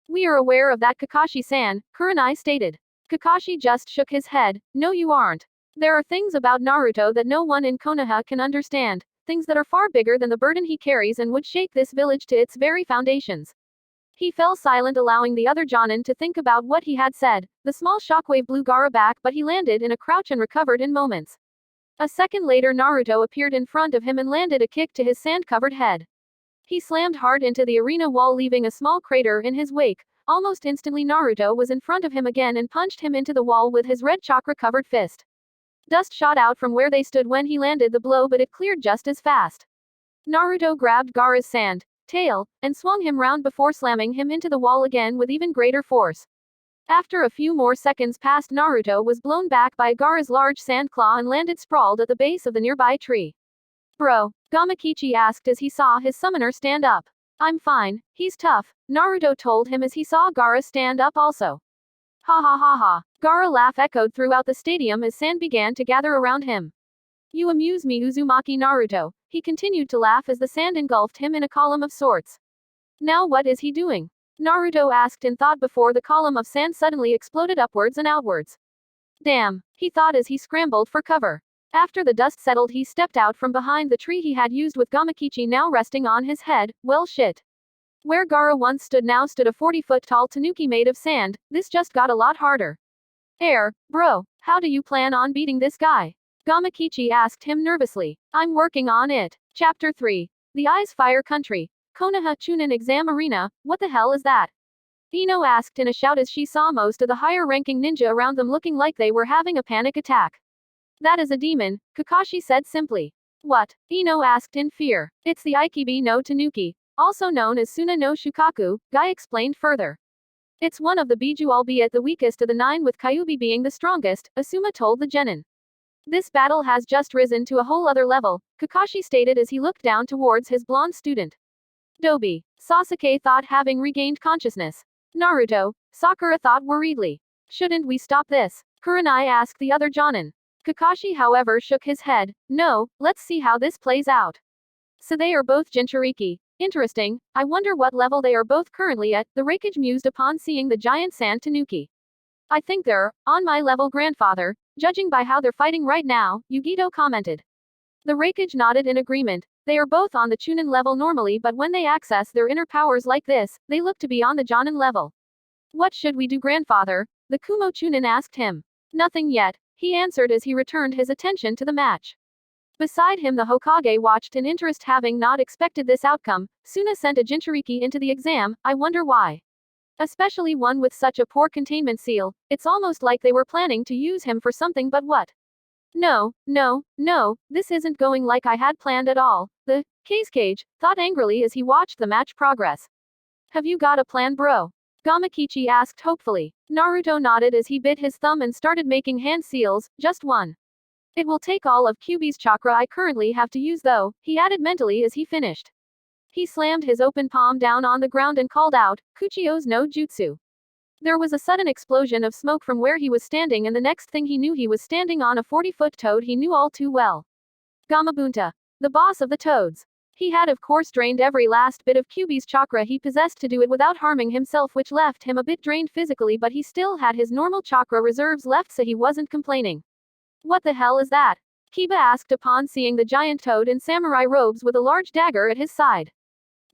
We are aware of that Kakashi-san, Kurenai stated. Kakashi just shook his head. No you aren't. There are things about Naruto that no one in Konoha can understand, things that are far bigger than the burden he carries and would shake this village to its very foundations. He fell silent allowing the other Jonin to think about what he had said. The small shockwave blew Gaara back but he landed in a crouch and recovered in moments. A second later Naruto appeared in front of him and landed a kick to his sand-covered head. He slammed hard into the arena wall leaving a small crater in his wake. Almost instantly Naruto was in front of him again and punched him into the wall with his red chakra-covered fist. Dust shot out from where they stood when he landed the blow, but it cleared just as fast. Naruto grabbed Gaara's sand tail and swung him round before slamming him into the wall again with even greater force. After a few more seconds passed, Naruto was blown back by Gaara's large sand claw and landed sprawled at the base of the nearby tree. Bro, Gamakichi asked as he saw his summoner stand up. I'm fine, he's tough, Naruto told him as he saw Gaara stand up also. Ha ha ha ha. Gaara laugh echoed throughout the stadium as sand began to gather around him. You amuse me, Uzumaki Naruto. He continued to laugh as the sand engulfed him in a column of sorts. Now what is he doing? Naruto asked in thought before the column of sand suddenly exploded upwards and outwards. Damn, he thought as he scrambled for cover. After the dust settled, he stepped out from behind the tree he had used with Gamakichi now resting on his head. Well shit. Where Gaara once stood now stood a 40-foot-tall tanuki made of sand. This just got a lot harder. Bro, how do you plan on beating this guy? Gamakichi asked him nervously. I'm working on it. Chapter 3. The Ice Fire Country. Konoha Chunin Exam Arena. What the hell is that? Ino asked in a shout as she saw most of the higher-ranking ninja around them looking like they were having a panic attack. That is a demon, Kakashi said simply. What? Ino asked in fear. It's the Ikibi no Tanuki, also known as Suna no Shukaku, Guy explained further. It's one of the Biju, albeit the weakest of the 9, with Kyuubi being the strongest, Asuma told the genin. This battle has just risen to a whole other level, Kakashi stated as he looked down towards his blonde student. Dobi, Sasuke thought, having regained consciousness. Naruto, Sakura thought worriedly. Shouldn't we stop this? Kurenai asked the other jonin. Kakashi however shook his head. No, let's see how this plays out. So they are both Jinchuriki. Interesting, I wonder what level they are both currently at, the Raikage mused upon seeing the giant sand tanuki. I think they're on my level, grandfather, judging by how they're fighting right now, Yugito commented. The Raikage nodded in agreement. They are both on the Chunin level normally, but when they access their inner powers like this, they look to be on the Jonin level. What should we do, grandfather? The Kumo Chunin asked him. Nothing yet, he answered as he returned his attention to the match. Beside him the Hokage watched in interest, having not expected this outcome. Suna sent a Jinchuriki into the exam, I wonder why. Especially one with such a poor containment seal, it's almost like they were planning to use him for something, but what? No, this isn't going like I had planned at all, the Cage thought angrily as he watched the match progress. Have you got a plan, bro? Gamakichi asked hopefully. Naruto nodded as he bit his thumb and started making hand seals, just one. It will take all of Kyuubi's chakra I currently have to use though, he added mentally as he finished. He slammed his open palm down on the ground and called out, Kuchio's no jutsu. There was a sudden explosion of smoke from where he was standing, and the next thing he knew he was standing on a 40-foot toad he knew all too well. Gamabunta, the boss of the toads. He had of course drained every last bit of Kyuubi's chakra he possessed to do it without harming himself, which left him a bit drained physically, but he still had his normal chakra reserves left, so he wasn't complaining. What the hell is that? Kiba asked upon seeing the giant toad in samurai robes with a large dagger at his side.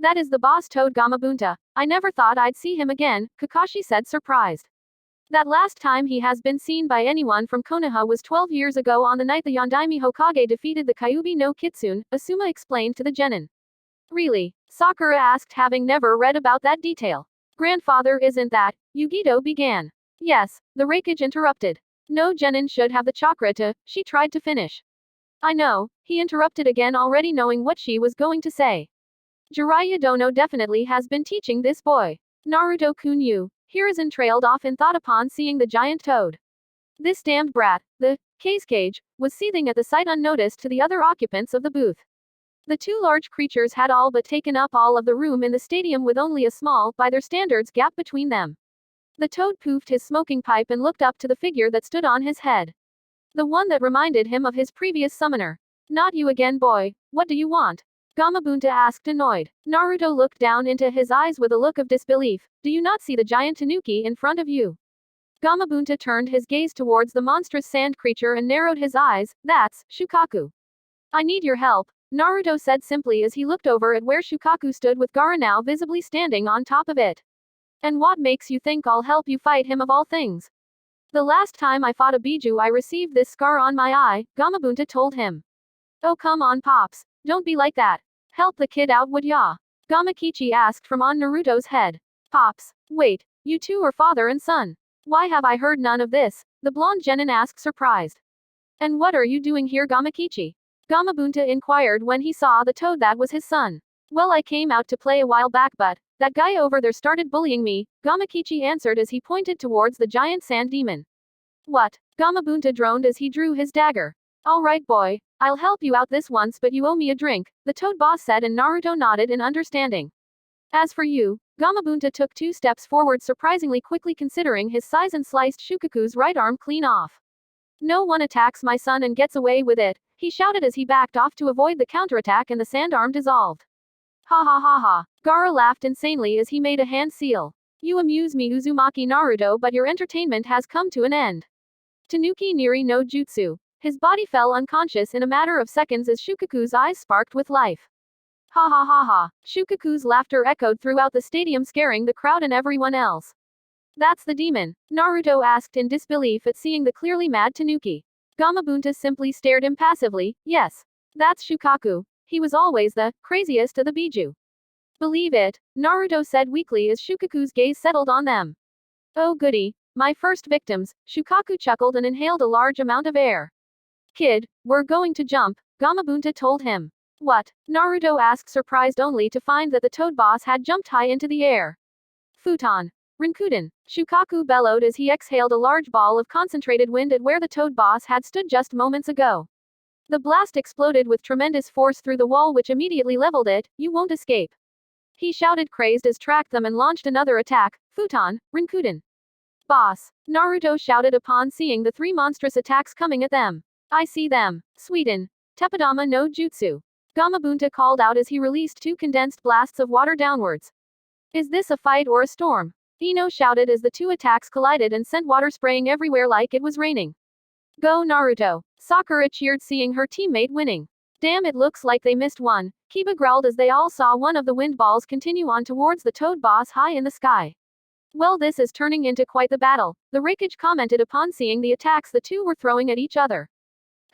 That is the boss toad, Gamabunta. I never thought I'd see him again, Kakashi said surprised. That last time he has been seen by anyone from Konoha was 12 years ago on the night the Yondaime Hokage defeated the Kyuubi no Kitsune, Asuma explained to the genin. Really? Sakura asked, having never read about that detail. Grandfather, isn't that? Yugito began. Yes, the Raikage interrupted. No genin should have the chakra to, she tried to finish. I know, he interrupted again, already knowing what she was going to say. Jiraiya Dono definitely has been teaching this boy. Naruto Kunyu. Hiruzen trailed off in thought upon seeing the giant toad. This damned brat, the Cage, was seething at the sight unnoticed to the other occupants of the booth. The two large creatures had all but taken up all of the room in the stadium with only a small, by their standards, gap between them. The toad poofed his smoking pipe and looked up to the figure that stood on his head. The one that reminded him of his previous summoner. Not you again, boy, what do you want? Gamabunta asked, annoyed. Naruto looked down into his eyes with a look of disbelief. Do you not see the giant tanuki in front of you? Gamabunta turned his gaze towards the monstrous sand creature and narrowed his eyes. That's Shukaku. I need your help, Naruto said simply as he looked over at where Shukaku stood with Gaara now visibly standing on top of it. And what makes you think I'll help you fight him of all things? The last time I fought a Biju I received this scar on my eye, Gamabunta told him. Oh come on Pops, don't be like that. Help the kid out, would ya? Gamakichi asked from on Naruto's head. Pops, wait, you two are father and son. Why have I heard none of this? The blonde genin asked surprised. And what are you doing here, Gamakichi? Gamabunta inquired when he saw the toad that was his son. Well, I came out to play a while back, but that guy over there started bullying me, Gamakichi answered as he pointed towards the giant sand demon. What? Gamabunta droned as he drew his dagger. Alright boy, I'll help you out this once, but you owe me a drink, the toad boss said, and Naruto nodded in understanding. As for you, Gamabunta took 2 steps forward surprisingly quickly considering his size and sliced Shukaku's right arm clean off. No one attacks my son and gets away with it, he shouted as he backed off to avoid the counterattack and the sand arm dissolved. Ha ha ha ha. Gaara laughed insanely as he made a hand seal. You amuse me, Uzumaki Naruto, but your entertainment has come to an end. Tanuki Niri no Jutsu. His body fell unconscious in a matter of seconds as Shukaku's eyes sparked with life. Ha ha ha ha. Shukaku's laughter echoed throughout the stadium, scaring the crowd and everyone else. That's the demon, Naruto asked in disbelief at seeing the clearly mad Tanuki. Gamabunta simply stared impassively. Yes. That's Shukaku. He was always the craziest of the Biju. Believe it, Naruto said weakly as Shukaku's gaze settled on them. Oh goody, my first victims, Shukaku chuckled and inhaled a large amount of air. Kid, we're going to jump, Gamabunta told him. What? Naruto asked, surprised only to find that the toad boss had jumped high into the air. Futon. Rinkuden, Shukaku bellowed as he exhaled a large ball of concentrated wind at where the toad boss had stood just moments ago. The blast exploded with tremendous force through the wall, which immediately leveled it. You won't escape. He shouted, crazed, as tracked them and launched another attack. Futon, Rinkuden. Boss, Naruto shouted upon seeing the 3 monstrous attacks coming at them. I see them. Sweden. Teppadama no Jutsu. Gamabunta called out as he released 2 condensed blasts of water downwards. Is this a fight or a storm? Ino shouted as the 2 attacks collided and sent water spraying everywhere like it was raining. Go Naruto! Sakura cheered seeing her teammate winning. Damn, it looks like they missed one, Kiba growled as they all saw one of the wind balls continue on towards the toad boss high in the sky. Well, this is turning into quite the battle, the Raikage commented upon seeing the attacks the 2 were throwing at each other.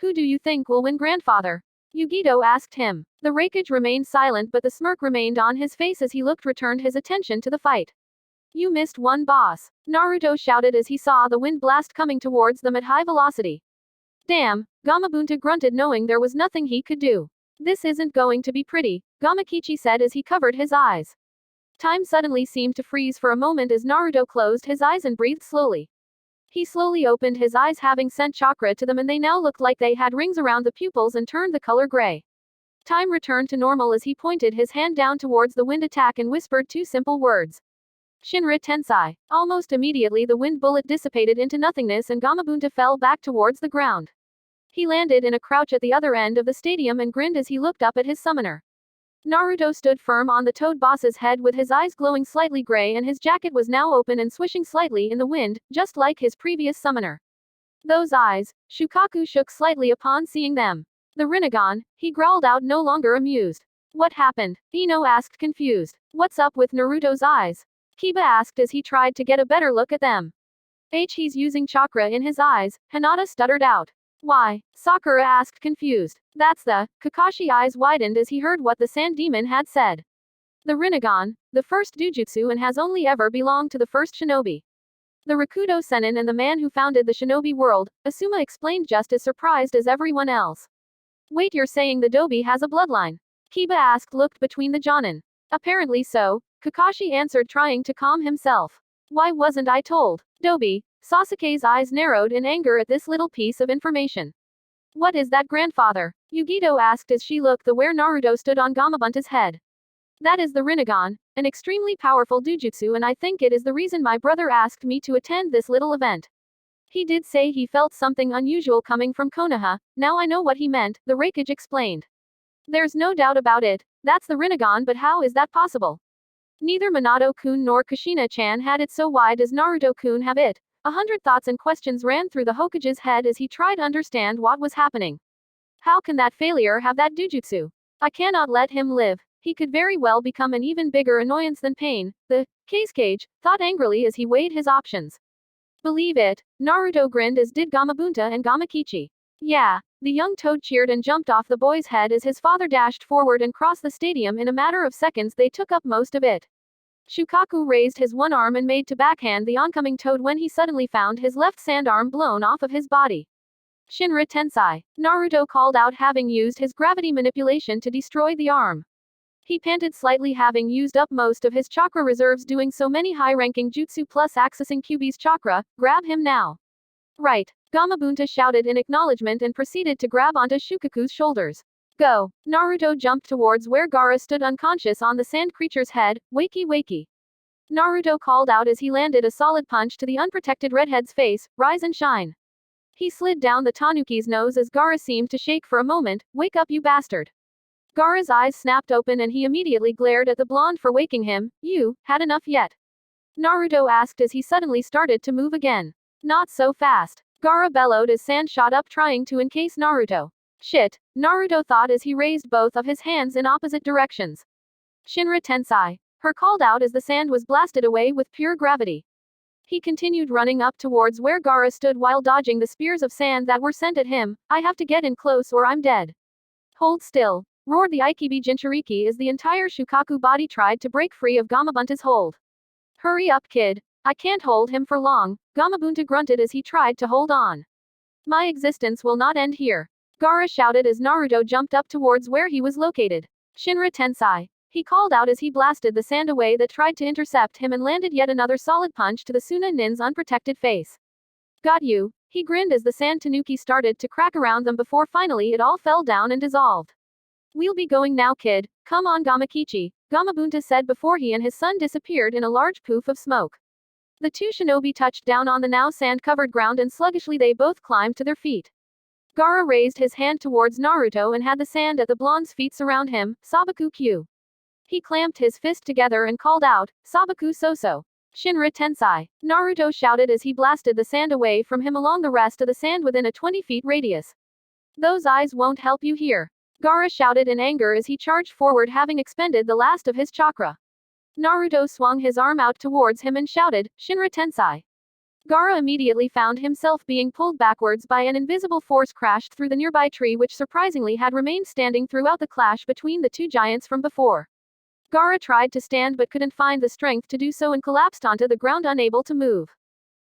Who do you think will win, grandfather? Yugito asked him. The Raikage remained silent, but the smirk remained on his face as he returned his attention to the fight. You missed one, boss, Naruto shouted as he saw the wind blast coming towards them at high velocity. Damn, Gamabunta grunted knowing there was nothing he could do. This isn't going to be pretty, Gamakichi said as he covered his eyes. Time suddenly seemed to freeze for a moment as Naruto closed his eyes and breathed slowly. He slowly opened his eyes, having sent chakra to them, and they now looked like they had rings around the pupils and turned the color gray. Time returned to normal as he pointed his hand down towards the wind attack and whispered 2 simple words. Shinra Tensai. Almost immediately the wind bullet dissipated into nothingness and Gamabunta fell back towards the ground. He landed in a crouch at the other end of the stadium and grinned as he looked up at his summoner. Naruto stood firm on the toad boss's head with his eyes glowing slightly gray, and his jacket was now open and swishing slightly in the wind, just like his previous summoner. Those eyes, Shukaku shook slightly upon seeing them. The Rinnegan, he growled out, no longer amused. What happened? Ino asked, confused. What's up with Naruto's eyes? Kiba asked as he tried to get a better look at them. He's using chakra in his eyes, Hinata stuttered out. Why? Sakura asked, confused. That's the, Kakashi eyes widened as he heard what the sand demon had said. The Rinnegan, the first Dujutsu, and has only ever belonged to the first shinobi. The Rakudo Sennin and the man who founded the shinobi world, Asuma explained, just as surprised as everyone else. Wait, you're saying the Dobi has a bloodline? Kiba asked, looked between the Jonin. Apparently so, Kakashi answered, trying to calm himself. Why wasn't I told? Dobi. Sasuke's eyes narrowed in anger at this little piece of information. What is that, grandfather? Yugito asked as she looked the where Naruto stood on Gamabunta's head. That is the Rinnegan, an extremely powerful Dujutsu, and I think it is the reason my brother asked me to attend this little event. He did say he felt something unusual coming from Konoha. Now I know what he meant, the Raikage explained. There's no doubt about it, that's the Rinnegan, but how is that possible? Neither Minato-kun nor Kushina-chan had it, so why does Naruto-kun have it? 100 thoughts and questions ran through the Hokage's head as he tried to understand what was happening. How can that failure have that Dujutsu? I cannot let him live. He could very well become an even bigger annoyance than Pain, the Cage, thought angrily as he weighed his options. Believe it, Naruto grinned, as did Gamabunta and Gamakichi. Yeah, the young toad cheered and jumped off the boy's head as his father dashed forward and crossed the stadium. In a matter of seconds they took up most of it. Shukaku raised his one arm and made to backhand the oncoming toad when he suddenly found his left sand arm blown off of his body. Shinra Tensei. Naruto called out, having used his gravity manipulation to destroy the arm. He panted slightly, having used up most of his chakra reserves doing so many high-ranking jutsu plus accessing Kyuubi's chakra. Grab him now. Right. Gamabunta shouted in acknowledgement and proceeded to grab onto Shukaku's shoulders. Go. Naruto jumped towards where Gaara stood unconscious on the sand creature's head. Wakey wakey. Naruto called out as he landed a solid punch to the unprotected redhead's face. Rise and shine. He slid down the Tanuki's nose as Gaara seemed to shake for a moment. Wake up, you bastard. Gaara's eyes snapped open and he immediately glared at the blonde for waking him. You, had enough yet? Naruto asked as he suddenly started to move again. Not so fast. Gaara bellowed as sand shot up, trying to encase Naruto. Shit, Naruto thought as he raised both of his hands in opposite directions. Shinra Tensei. Her called out as the sand was blasted away with pure gravity. He continued running up towards where Gaara stood while dodging the spears of sand that were sent at him. I have to get in close or I'm dead. Hold still. Roared the Ikibi Jinchuriki as the entire Shukaku body tried to break free of Gamabunta's hold. Hurry up, kid. I can't hold him for long, Gamabunta grunted as he tried to hold on. My existence will not end here. Gaara shouted as Naruto jumped up towards where he was located. Shinra Tensei. He called out as he blasted the sand away that tried to intercept him and landed yet another solid punch to the Suna Nin's unprotected face. Got you. He grinned as the sand tanuki started to crack around them before finally it all fell down and dissolved. We'll be going now, kid. Come on, Gamakichi, Gamabunta said before he and his son disappeared in a large poof of smoke. The two shinobi touched down on the now sand-covered ground and sluggishly they both climbed to their feet. Gaara raised his hand towards Naruto and had the sand at the blonde's feet surround him. Sabaku Q. He clamped his fist together and called out, Sabaku Soso. Shinra Tensei. Naruto shouted as he blasted the sand away from him along the rest of the sand within a 20 feet radius. Those eyes won't help you here. Gaara shouted in anger as he charged forward, having expended the last of his chakra. Naruto swung his arm out towards him and shouted, Shinra Tensei. Gaara immediately found himself being pulled backwards by an invisible force crashed through the nearby tree, which surprisingly had remained standing throughout the clash between the two giants from before. Gaara tried to stand but couldn't find the strength to do so and collapsed onto the ground, unable to move.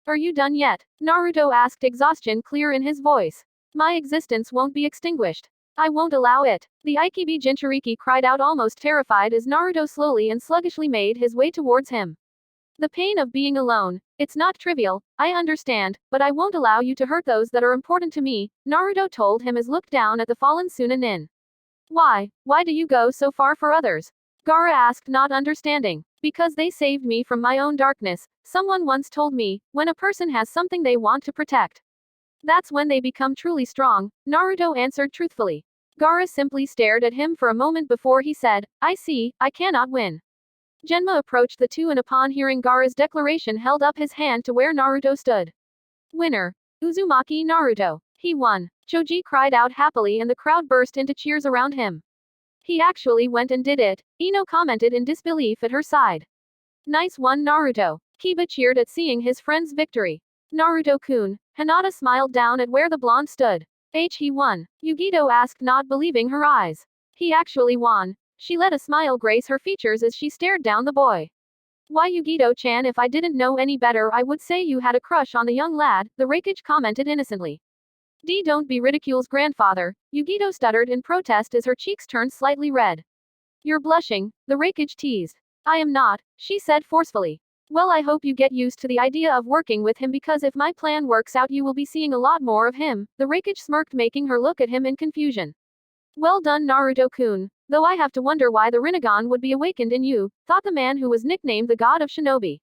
Are you done yet? Naruto asked, exhaustion clear in his voice. My existence won't be extinguished. I won't allow it. The Ikibi Jinchuriki cried out, almost terrified, as Naruto slowly and sluggishly made his way towards him. The pain of being alone. It's not trivial, I understand, but I won't allow you to hurt those that are important to me, Naruto told him as looked down at the fallen Suna Nin. Why do you go so far for others? Gaara asked, not understanding. Because they saved me from my own darkness. Someone once told me, when a person has something they want to protect, that's when they become truly strong, Naruto answered truthfully. Gaara simply stared at him for a moment before he said, I see, I cannot win. Genma approached the two and upon hearing Gaara's declaration held up his hand to where Naruto stood. Winner. Uzumaki Naruto. He won. Choji cried out happily and the crowd burst into cheers around him. He actually went and did it, Ino commented in disbelief at her side. Nice one, Naruto. Kiba cheered at seeing his friend's victory. Naruto-kun. Hinata smiled down at where the blonde stood. He won. Yugito asked, not believing her eyes. He actually won. She let a smile grace her features as she stared down the boy. Why, Yugito-chan, if I didn't know any better I would say you had a crush on the young lad, the Raikage commented innocently. Don't be ridicule's grandfather, Yugito stuttered in protest as her cheeks turned slightly red. You're blushing, the Raikage teased. I am not, she said forcefully. Well, I hope you get used to the idea of working with him, because if my plan works out you will be seeing a lot more of him, the Raikage smirked, making her look at him in confusion. Well done, Naruto-kun, though I have to wonder why the Rinnegan would be awakened in you, thought the man who was nicknamed the God of Shinobi.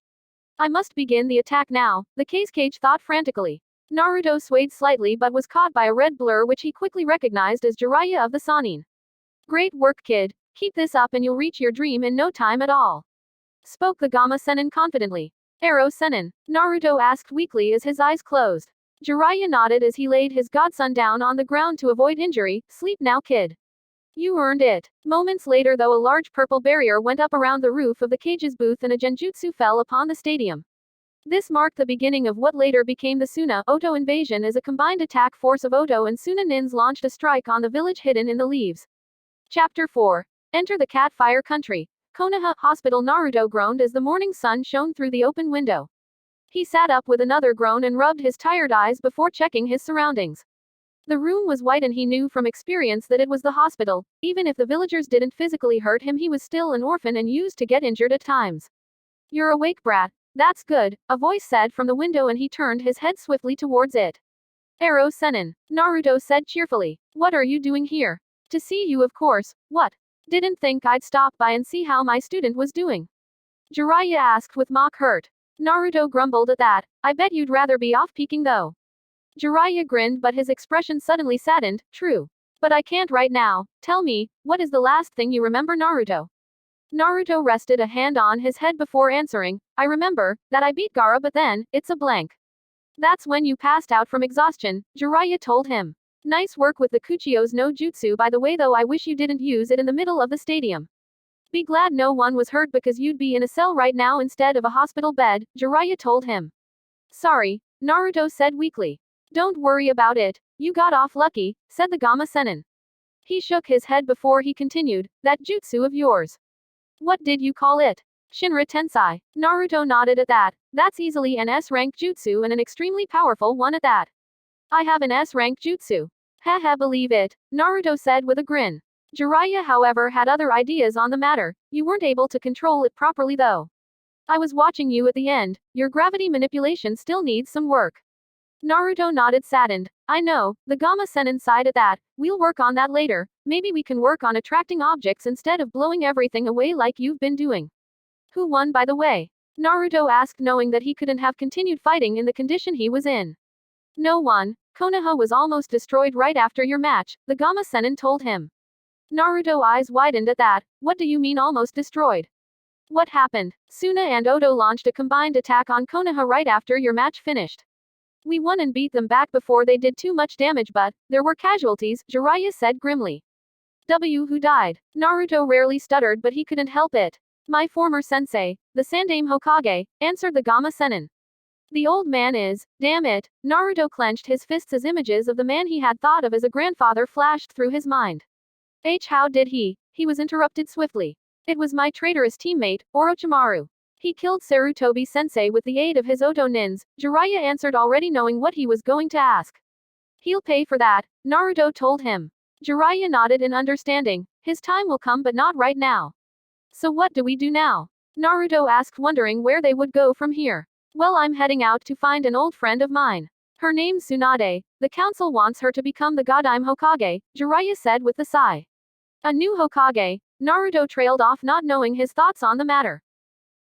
I must begin the attack now, the Kazekage thought frantically. Naruto swayed slightly but was caught by a red blur which he quickly recognized as Jiraiya of the Sannin. Great work, kid. Keep this up and you'll reach your dream in no time at all. Spoke the Gamma Sennin confidently. Arrow Sennin? Naruto asked weakly as his eyes closed. Jiraiya nodded as he laid his godson down on the ground to avoid injury. Sleep now, kid. You earned it. Moments later, though, a large purple barrier went up around the roof of the cage's booth and a genjutsu fell upon the stadium. This marked the beginning of what later became the Suna Oto invasion, as a combined attack force of Oto and Suna Nins launched a strike on the village hidden in the leaves. Chapter 4. Enter the Cat Fire Country. Konoha Hospital. Naruto groaned as the morning sun shone through the open window. He sat up with another groan and rubbed his tired eyes before checking his surroundings. The room was white and he knew from experience that it was the hospital. Even if the villagers didn't physically hurt him, he was still an orphan and used to get injured at times. You're awake, brat. That's good, a voice said from the window and he turned his head swiftly towards it. Aro Senin, Naruto said cheerfully. What are you doing here? To see you, of course. What? Didn't think I'd stop by and see how my student was doing? Jiraiya asked with mock hurt. Naruto grumbled at that. I bet you'd rather be off peeking though. Jiraiya grinned but his expression suddenly saddened. True. But I can't right now. Tell me, what is the last thing you remember, Naruto? Naruto rested a hand on his head before answering. I remember that I beat Gaara, but then it's a blank. That's when you passed out from exhaustion, Jiraiya told him. Nice work with the Kuchio's no jutsu, by the way, though I wish you didn't use it in the middle of the stadium. Be glad no one was hurt because you'd be in a cell right now instead of a hospital bed, Jiraiya told him. Sorry, Naruto said weakly. Don't worry about it. You got off lucky, said the Gamma Sennin. He shook his head before he continued. That jutsu of yours. What did you call it? Shinra Tensei. Naruto nodded at that. That's easily an S-rank jutsu and an extremely powerful one at that. I have an S-rank jutsu. Haha, believe it, Naruto said with a grin. Jiraiya, however, had other ideas on the matter. You weren't able to control it properly though. I was watching you at the end. Your gravity manipulation still needs some work. Naruto nodded saddened. I know, the Gamma Sennin sighed at that. We'll work on that later. Maybe we can work on attracting objects instead of blowing everything away like you've been doing. Who won, by the way? Naruto asked, knowing that he couldn't have continued fighting in the condition he was in. No one. Konoha was almost destroyed right after your match, the Gamma Sennin told him. Naruto eyes widened at that. What do you mean almost destroyed? What happened? Suna and Oto launched a combined attack on Konoha right after your match finished. We won and beat them back before they did too much damage, but there were casualties, Jiraiya said grimly. Who died? Naruto rarely stuttered, but he couldn't help it. My former sensei, the Sandaime Hokage, answered the Gamma Sennin. The old man is, damn it, Naruto clenched his fists as images of the man he had thought of as a grandfather flashed through his mind. How did he? He was interrupted swiftly. It was my traitorous teammate, Orochimaru. He killed Sarutobi sensei with the aid of his Oto nins, Jiraiya answered, already knowing what he was going to ask. He'll pay for that, Naruto told him. Jiraiya nodded in understanding. His time will come, but not right now. So what do we do now? Naruto asked, wondering where they would go from here. Well, I'm heading out to find an old friend of mine. Her name's Tsunade. The council wants her to become the Godime Hokage, Jiraiya said with a sigh. A new Hokage? Naruto trailed off, not knowing his thoughts on the matter.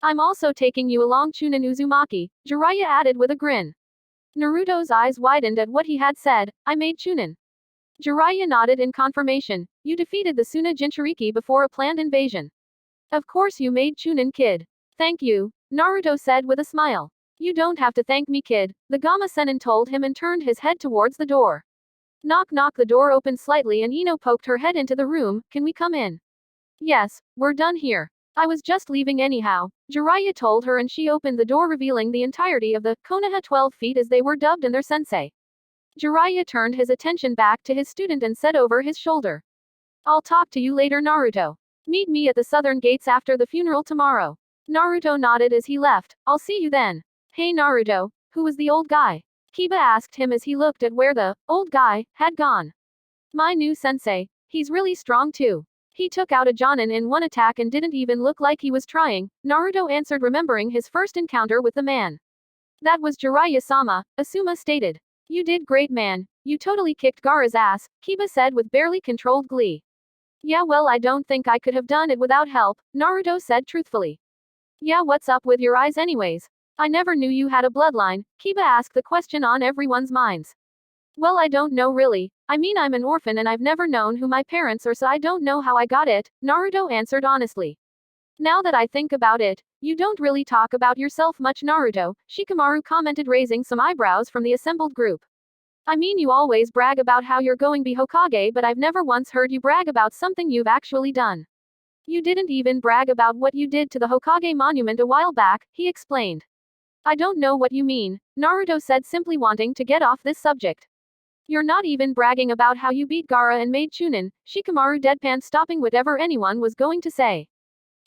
I'm also taking you along, Chunin Uzumaki, Jiraiya added with a grin. Naruto's eyes widened at what he had said. I made Chunin. Jiraiya nodded in confirmation. You defeated the Suna Jinchuriki before a planned invasion. Of course you made Chunin, kid. Thank you, Naruto said with a smile. You don't have to thank me, kid, the Gamma Sennin told him and turned his head towards the door. Knock knock, the door opened slightly and Ino poked her head into the room. Can we come in? Yes, we're done here. I was just leaving anyhow, Jiraiya told her, and she opened the door, revealing the entirety of the Konoha 12 feet as they were dubbed in their sensei. Jiraiya turned his attention back to his student and said over his shoulder. I'll talk to you later, Naruto. Meet me at the southern gates after the funeral tomorrow. Naruto nodded as he left. I'll see you then. Hey Naruto, who was the old guy? Kiba asked him as he looked at where the old guy had gone. My new sensei. He's really strong too. He took out a Jonin in one attack and didn't even look like he was trying, Naruto answered, remembering his first encounter with the man. That was Jiraiya-sama, Asuma stated. You did great, man. You totally kicked Gaara's ass, Kiba said with barely controlled glee. Yeah, well, I don't think I could have done it without help, Naruto said truthfully. Yeah, what's up with your eyes anyways? I never knew you had a bloodline, Kiba asked, the question on everyone's minds. Well, I don't know really. I mean, I'm an orphan and I've never known who my parents are, so I don't know how I got it, Naruto answered honestly. Now that I think about it, you don't really talk about yourself much, Naruto, Shikamaru commented, raising some eyebrows from the assembled group. I mean, you always brag about how you're going to be Hokage, but I've never once heard you brag about something you've actually done. You didn't even brag about what you did to the Hokage monument a while back, he explained. I don't know what you mean, Naruto said, simply wanting to get off this subject. You're not even bragging about how you beat Gaara and made Chunin, Shikamaru deadpan, stopping whatever anyone was going to say.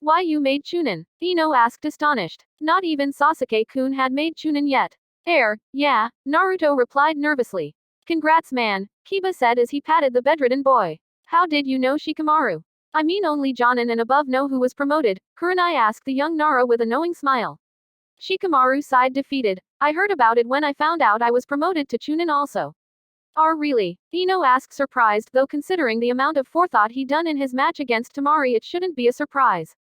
Why you made Chunin? Ino asked, astonished. Not even Sasuke-kun had made Chunin yet. Yeah, Naruto replied nervously. Congrats man, Kiba said as he patted the bedridden boy. How did you know Shikamaru? I mean only Jonin and above know who was promoted, Kurenai asked the young Nara with a knowing smile. Shikamaru sighed defeated. I heard about it when I found out I was promoted to Chunin also. Ah really? Ino asked surprised though considering the amount of forethought he'd done in his match against Tamari it shouldn't be a surprise.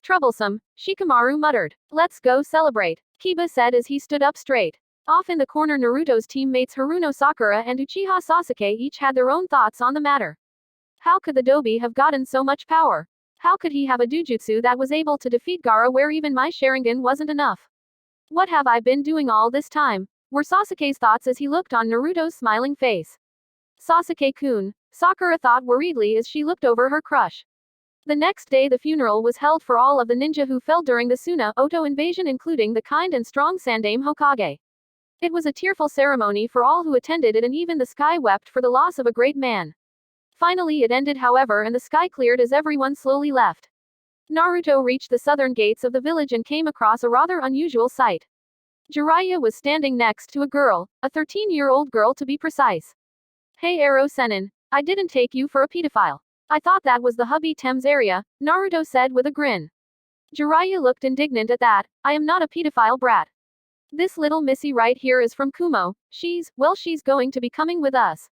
Troublesome, Shikamaru muttered. Let's go celebrate, Kiba said as he stood up straight. Off in the corner Naruto's teammates Haruno Sakura and Uchiha Sasuke each had their own thoughts on the matter. How could the Dobi have gotten so much power? How could he have a dujutsu that was able to defeat Gaara where even my Sharingan wasn't enough? What have I been doing all this time? Were Sasuke's thoughts as he looked on Naruto's smiling face. Sasuke-kun, Sakura thought worriedly as she looked over her crush. The next day the funeral was held for all of the ninja who fell during the Suna-Oto invasion including the kind and strong Sandaime Hokage. It was a tearful ceremony for all who attended it and even the sky wept for the loss of a great man. Finally it ended however and the sky cleared as everyone slowly left. Naruto reached the southern gates of the village and came across a rather unusual sight. Jiraiya was standing next to a girl, a 13-year-old girl to be precise. Hey Ero Sennin, I didn't take you for a pedophile. I thought that was the hubby Thames area, Naruto said with a grin. Jiraiya looked indignant at that. I am not a pedophile brat. This little missy right here is from Kumo, she's going to be coming with us.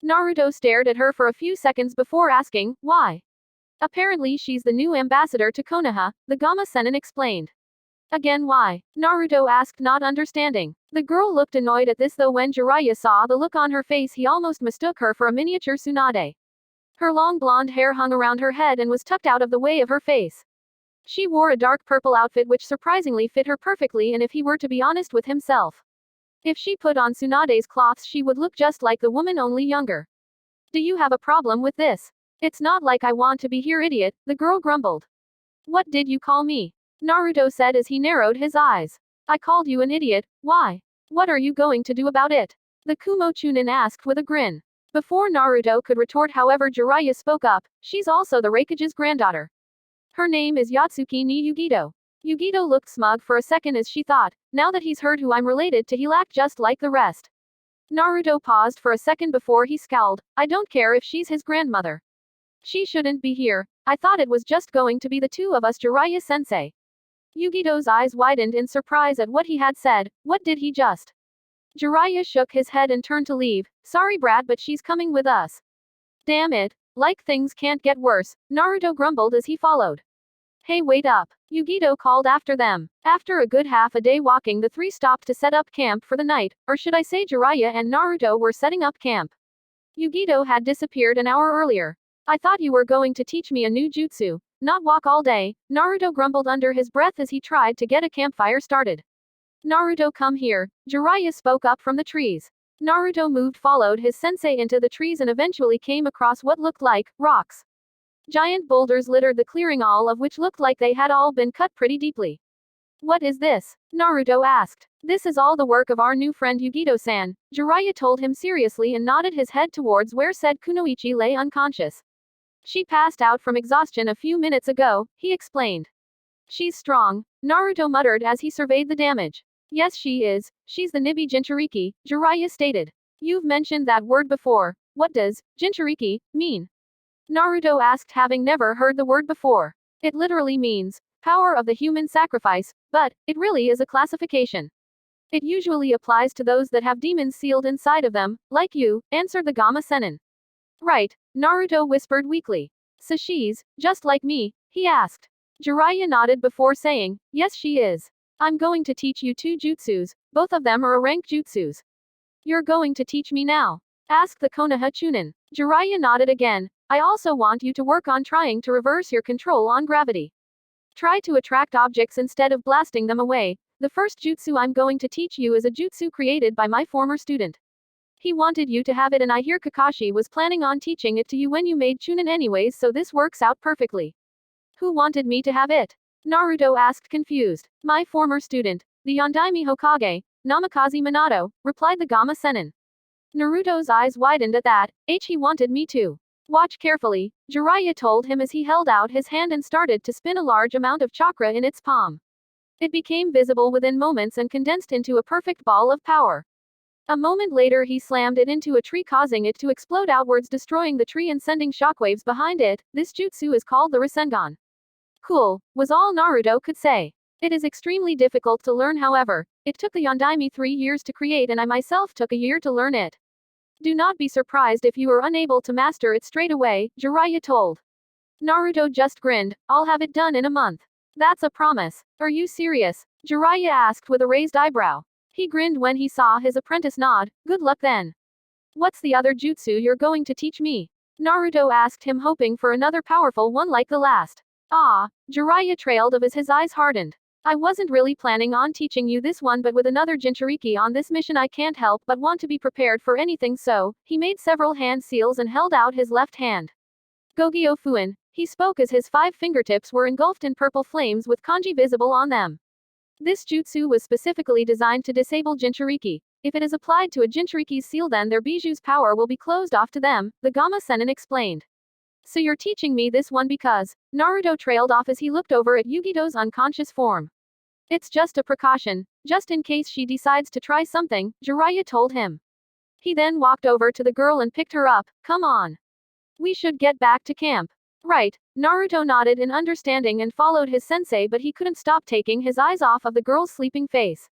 Naruto stared at her for a few seconds before asking, why? Apparently she's the new ambassador to Konoha, the Gamma Sennin explained. Again why? Naruto asked not understanding. The girl looked annoyed at this though when Jiraiya saw the look on her face he almost mistook her for a miniature Tsunade. Her long blonde hair hung around her head and was tucked out of the way of her face. She wore a dark purple outfit which surprisingly fit her perfectly and if he were to be honest with himself. If she put on Tsunade's clothes she would look just like the woman only younger. Do you have a problem with this? It's not like I want to be here idiot, the girl grumbled. What did you call me? Naruto said as he narrowed his eyes. I called you an idiot, why? What are you going to do about it? The Kumo Chunin asked with a grin. Before Naruto could retort however Jiraiya spoke up, she's also the Raikage's granddaughter. Her name is Yatsuki ni Yugito. Yugito looked smug for a second as she thought, now that he's heard who I'm related to he'll act just like the rest. Naruto paused for a second before he scowled, I don't care if she's his grandmother. She shouldn't be here, I thought it was just going to be the two of us Jiraiya-sensei. Yugito's eyes widened in surprise at what he had said, what did he just? Jiraiya shook his head and turned to leave, sorry brat but she's coming with us. Damn it, like things can't get worse, Naruto grumbled as he followed. Hey wait up, Yugito called after them. After a good half a day walking the three stopped to set up camp for the night, or should I say Jiraiya and Naruto were setting up camp. Yugito had disappeared an hour earlier. I thought you were going to teach me a new jutsu, not walk all day, Naruto grumbled under his breath as he tried to get a campfire started. Naruto come here, Jiraiya spoke up from the trees. Naruto moved followed his sensei into the trees and eventually came across what looked like rocks. Giant boulders littered the clearing all of which looked like they had all been cut pretty deeply. What is this? Naruto asked. This is all the work of our new friend Yugito-san, Jiraiya told him seriously and nodded his head towards where said Kunoichi lay unconscious. She passed out from exhaustion a few minutes ago, he explained. She's strong, Naruto muttered as he surveyed the damage. Yes she is, she's the Nibi Jinchuriki, Jiraiya stated. You've mentioned that word before, what does Jinchuriki mean? Naruto asked having never heard the word before. It literally means, power of the human sacrifice, but, it really is a classification. It usually applies to those that have demons sealed inside of them, like you, answered the Gamma Sennin. Right, Naruto whispered weakly. So she's, just like me, he asked. Jiraiya nodded before saying, yes she is. I'm going to teach you two jutsus, both of them are a rank jutsus. You're going to teach me now? Asked the Konoha Chunin. Jiraiya nodded again, I also want you to work on trying to reverse your control on gravity. Try to attract objects instead of blasting them away. The first jutsu I'm going to teach you is a jutsu created by my former student. He wanted you to have it and I hear Kakashi was planning on teaching it to you when you made Chunin anyways so this works out perfectly. Who wanted me to have it? Naruto asked confused. My former student, the Yondaime Hokage, Namikaze Minato, replied the Gamma Sennin. Naruto's eyes widened at that, he wanted me to. Watch carefully, Jiraiya told him as he held out his hand and started to spin a large amount of chakra in its palm. It became visible within moments and condensed into a perfect ball of power. A moment later he slammed it into a tree, causing it to explode outwards, destroying the tree and sending shockwaves behind it. This jutsu is called the Rinnegan. Cool, was all Naruto could say. It is extremely difficult to learn, however. It took the Yondaime 3 years to create and I myself took a year to learn it. Do not be surprised if you are unable to master it straight away, Jiraiya told. Naruto just grinned. I'll have it done in a month. That's a promise. Are you serious? Jiraiya asked with a raised eyebrow. He grinned when he saw his apprentice nod. Good luck then. What's the other jutsu you're going to teach me? Naruto asked him, hoping for another powerful one like the last. Ah, Jiraiya trailed off as his eyes hardened. I wasn't really planning on teaching you this one, but with another Jinchuriki on this mission I can't help but want to be prepared for anything, so he made several hand seals and held out his left hand. Gogyo Fuin, he spoke as his 5 fingertips were engulfed in purple flames with kanji visible on them. This jutsu was specifically designed to disable Jinchuriki. If it is applied to a Jinchuriki's seal, then their biju's power will be closed off to them, the Gamma Sennin explained. So you're teaching me this one because... Naruto trailed off as he looked over at Yugito's unconscious form. It's just a precaution, just in case she decides to try something, Jiraiya told him. He then walked over to the girl and picked her up. Come on. We should get back to camp. Right. Naruto nodded in understanding and followed his sensei, but he couldn't stop taking his eyes off of the girl's sleeping face.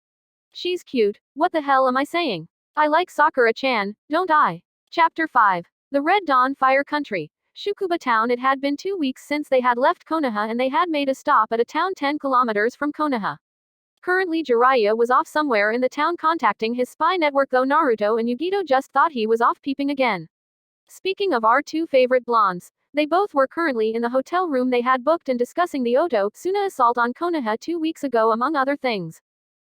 She's cute. What the hell am I saying? I like Sakura-chan, don't I? Chapter 5. The Red Dawn Fire Country. Shukuba Town. It had been 2 weeks since they had left Konoha and they had made a stop at a town 10 kilometers from Konoha. Currently Jiraiya was off somewhere in the town contacting his spy network, though Naruto and Yugito just thought he was off peeping again. Speaking of our 2 favorite blondes, they both were currently in the hotel room they had booked and discussing the Oto-Suna assault on Konoha 2 weeks ago among other things.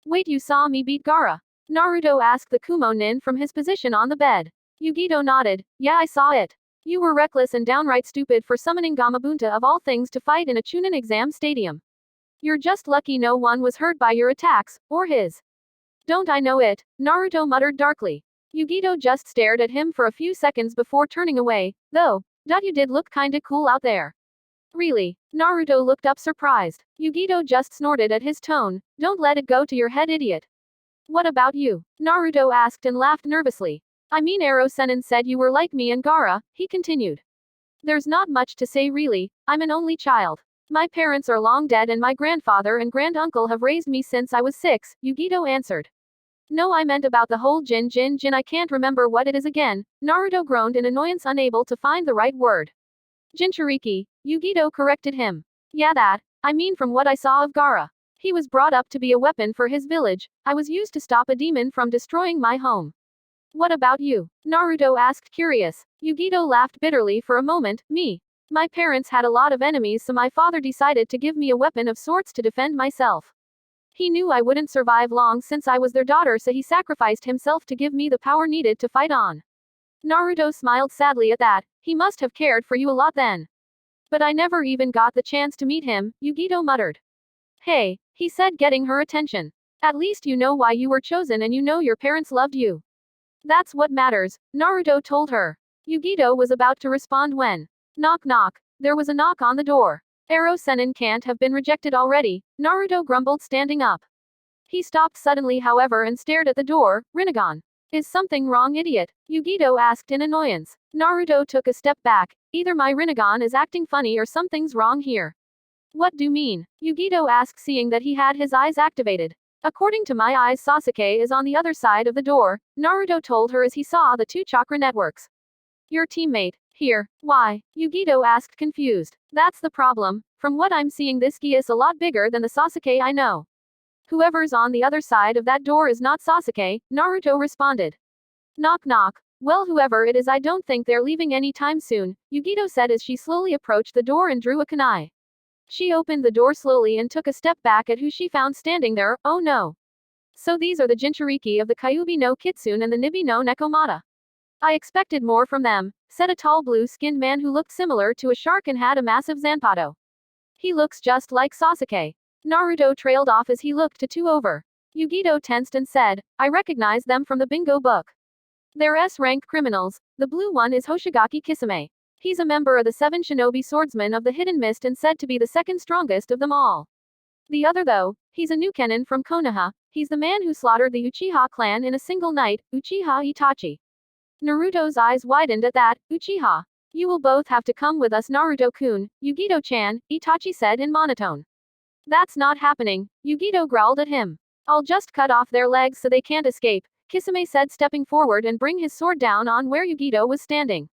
Wait, you saw me beat Gaara? Naruto asked the Kumo-nin from his position on the bed. Yugito nodded. Yeah, I saw it. You were reckless and downright stupid for summoning Gamabunta of all things to fight in a Chunin exam stadium. You're just lucky no one was hurt by your attacks, or his. Don't I know it? Naruto muttered darkly. Yugito just stared at him for a few seconds before turning away, though, you did look kinda cool out there. Really? Naruto looked up surprised. Yugito just snorted at his tone. Don't let it go to your head, idiot. What about you? Naruto asked and laughed nervously. I mean, Ero Sennin said you were like me and Gaara, he continued. There's not much to say really, I'm an only child. My parents are long dead and my grandfather and granduncle have raised me since I was 6, Yugito answered. No, I meant about the whole Jin, I can't remember what it is again, Naruto groaned in annoyance, unable to find the right word. Jinchuriki, Yugito corrected him. Yeah, that, I mean from what I saw of Gaara. He was brought up to be a weapon for his village, I was used to stop a demon from destroying my home. What about you? Naruto asked, curious. Yugito laughed bitterly for a moment. Me. My parents had a lot of enemies, so my father decided to give me a weapon of sorts to defend myself. He knew I wouldn't survive long since I was their daughter, so he sacrificed himself to give me the power needed to fight on. Naruto smiled sadly at that. He must have cared for you a lot then. But I never even got the chance to meet him, Yugito muttered. Hey, he said, getting her attention. At least you know why you were chosen and you know your parents loved you. That's what matters, Naruto told her. Yugito was about to respond when. Knock knock. There was a knock on the door. Ero Sennin can't have been rejected already, Naruto grumbled, standing up. He stopped suddenly, however, and stared at the door. Rinnegan. Is something wrong, idiot? Yugito asked in annoyance. Naruto took a step back. Either my Rinnegan is acting funny or something's wrong here. What do you mean? Yugito asked, seeing that he had his eyes activated. According to my eyes, Sasuke is on the other side of the door, Naruto told her as he saw the 2 chakra networks. Your teammate. Here. Why? Yugito asked, confused. That's the problem. From what I'm seeing, this gi is a lot bigger than the Sasuke I know. Whoever's on the other side of that door is not Sasuke, Naruto responded. Knock knock. Well, whoever it is, I don't think they're leaving any time soon, Yugito said as she slowly approached the door and drew a kunai. She opened the door slowly and took a step back at who she found standing there. Oh no. So these are the Jinchuriki of the Kyuubi no Kitsune and the Nibi no Nekomata. I expected more from them, said a tall blue-skinned man who looked similar to a shark and had a massive zanpato. He looks just like Sasuke. Naruto trailed off as he looked to 2 over. Yugito tensed and said, I recognize them from the bingo book. They're S-rank criminals. The blue one is Hoshigaki Kisame. He's a member of the 7 shinobi swordsmen of the Hidden Mist and said to be the second strongest of them all. The other though, he's a Nukenin from Konoha, he's the man who slaughtered the Uchiha clan in a single night, Uchiha Itachi. Naruto's eyes widened at that. Uchiha. You will both have to come with us, Naruto-kun, Yugito-chan, Itachi said in monotone. That's not happening, Yugito growled at him. I'll just cut off their legs so they can't escape, Kisame said, stepping forward and bring his sword down on where Yugito was standing.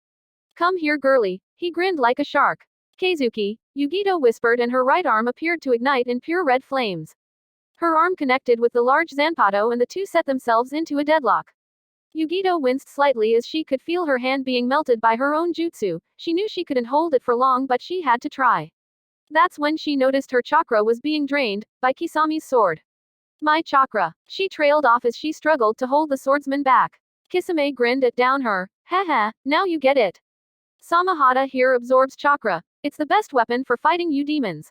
Come here, girly. He grinned like a shark. Keizuki, Yugito whispered, and her right arm appeared to ignite in pure red flames. Her arm connected with the large Zanpato and the two set themselves into a deadlock. Yugito winced slightly as she could feel her hand being melted by her own jutsu. She knew she couldn't hold it for long, but she had to try. That's when she noticed her chakra was being drained by Kisami's sword. My chakra. She trailed off as she struggled to hold the swordsman back. Kisame grinned at down her. Haha, now you get it. Samahata here absorbs chakra. It's the best weapon for fighting you demons.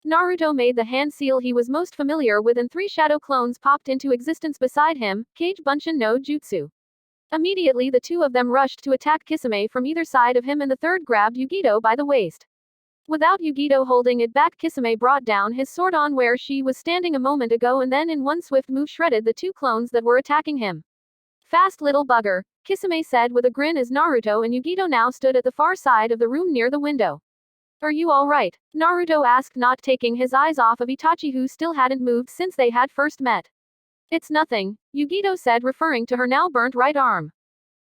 Naruto made the hand seal he was most familiar with, and 3 shadow clones popped into existence beside him, Kage Bunshin no Jutsu. Immediately the two of them rushed to attack Kisame from either side of him, and the third grabbed Yugito by the waist. Without Yugito holding it back, Kisame brought down his sword on where she was standing a moment ago and then in one swift move shredded the 2 clones that were attacking him. Fast little bugger, Kisame said with a grin as Naruto and Yugito now stood at the far side of the room near the window. Are you alright? Naruto asked, not taking his eyes off of Itachi, who still hadn't moved since they had first met. It's nothing, Yugito said, referring to her now burnt right arm.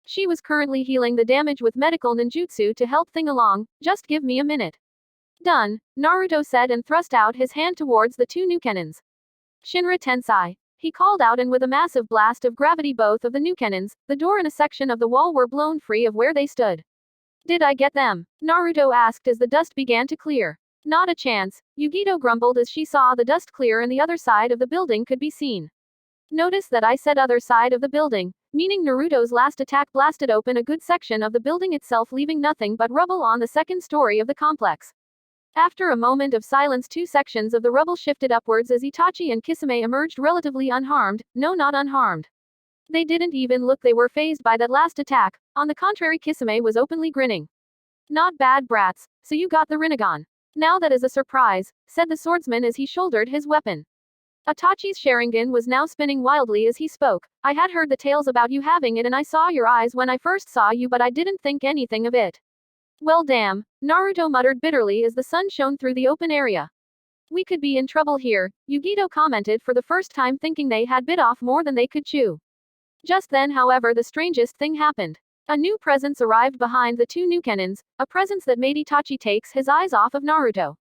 She was currently healing the damage with medical ninjutsu to help thing along, just give me a minute. Done, Naruto said and thrust out his hand towards the 2 Nukenins. Shinra Tensai. He called out, and with a massive blast of gravity both of the Nukenins, the door and a section of the wall were blown free of where they stood. Did I get them? Naruto asked as the dust began to clear. Not a chance, Yugito grumbled as she saw the dust clear and the other side of the building could be seen. Notice that I said other side of the building, meaning Naruto's last attack blasted open a good section of the building itself, leaving nothing but rubble on the second story of the complex. After a moment of silence, 2 sections of the rubble shifted upwards as Itachi and Kisame emerged relatively unharmed. No, not unharmed. They didn't even look they were phased by that last attack. On the contrary, Kisame was openly grinning. Not bad, brats, so you got the Rinnegan. Now that is a surprise, said the swordsman as he shouldered his weapon. Itachi's Sharingan was now spinning wildly as he spoke. I had heard the tales about you having it, and I saw your eyes when I first saw you, but I didn't think anything of it. Well damn, Naruto muttered bitterly as the sun shone through the open area. We could be in trouble here, Yugito commented, for the first time thinking they had bit off more than they could chew. Just then, however, the strangest thing happened. A new presence arrived behind the 2 Nukenins, a presence that made Itachi takes his eyes off of Naruto.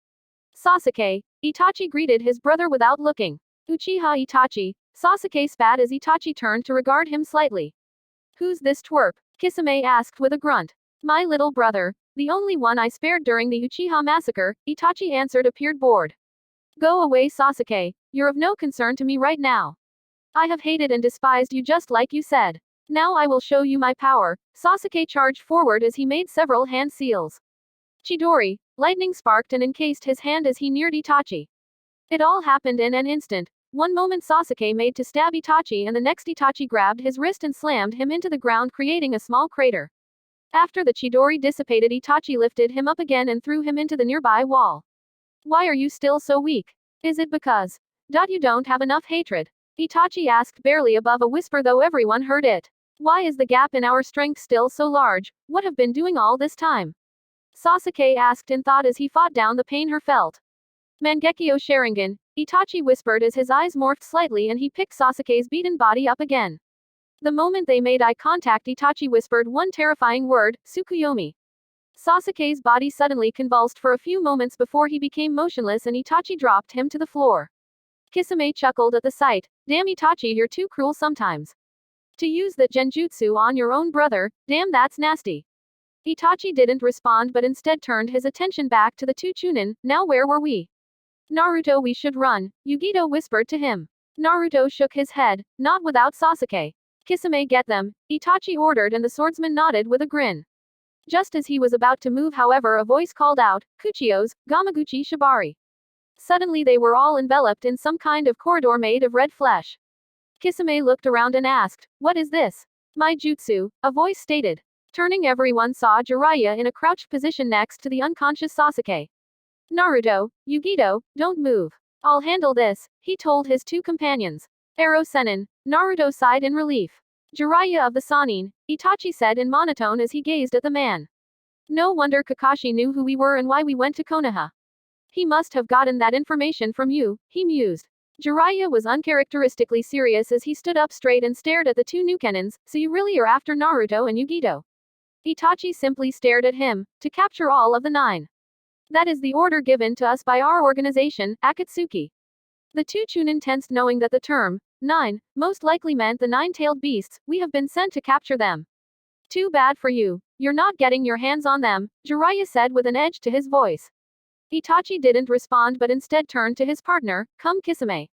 Sasuke, Itachi greeted his brother without looking. Uchiha Itachi, Sasuke spat as Itachi turned to regard him slightly. Who's this twerp? Kisame asked with a grunt. My little brother, the only one I spared during the Uchiha massacre, Itachi answered, appeared bored. Go away, Sasuke, you're of no concern to me right now. I have hated and despised you just like you said. Now I will show you my power. Sasuke charged forward as he made several hand seals. Chidori, lightning sparked and encased his hand as he neared Itachi. It all happened in an instant. One moment Sasuke made to stab Itachi, and the next Itachi grabbed his wrist and slammed him into the ground, creating a small crater. After the Chidori dissipated, Itachi lifted him up again and threw him into the nearby wall. Why are you still so weak? Is it because you don't have enough hatred? Itachi asked, barely above a whisper, though everyone heard it. Why is the gap in our strength still so large? What have been doing all this time? Sasuke asked in thought as he fought down the pain he felt. Mangekyo Sharingan, Itachi whispered as his eyes morphed slightly and he picked Sasuke's beaten body up again. The moment they made eye contact, Itachi whispered one terrifying word, Tsukuyomi. Sasuke's body suddenly convulsed for a few moments before he became motionless and Itachi dropped him to the floor. Kisame chuckled at the sight. Damn Itachi, you're too cruel sometimes. To use that genjutsu on your own brother, damn that's nasty. Itachi didn't respond but instead turned his attention back to the 2 Chunin. Now where were we? Naruto, we should run, Yugito whispered to him. Naruto shook his head, not without Sasuke. Kisame, get them, Itachi ordered, and the swordsman nodded with a grin. Just as he was about to move, however, a voice called out, Kuchiyos, Gamaguchi Shibari. Suddenly they were all enveloped in some kind of corridor made of red flesh. Kisame looked around and asked, what is this? My jutsu, a voice stated. Turning, everyone saw Jiraiya in a crouched position next to the unconscious Sasuke. Naruto, Yugito, don't move. I'll handle this, he told his two companions. Ero Sennin. Naruto sighed in relief. Jiraiya of the Sannin, Itachi said in monotone as he gazed at the man. No wonder Kakashi knew who we were and why we went to Konoha. He must have gotten that information from you, he mused. Jiraiya was uncharacteristically serious as he stood up straight and stared at the two Nukenins. So you really are after Naruto and Yugito? Itachi simply stared at him, to capture all of the 9. That is the order given to us by our organization, Akatsuki. The two Chunin tensed knowing that the term, 9, most likely meant the 9-tailed beasts. We have been sent to capture them. Too bad for you. You're not getting your hands on them, Jiraiya said with an edge to his voice. Itachi didn't respond but instead turned to his partner, Come Kisame.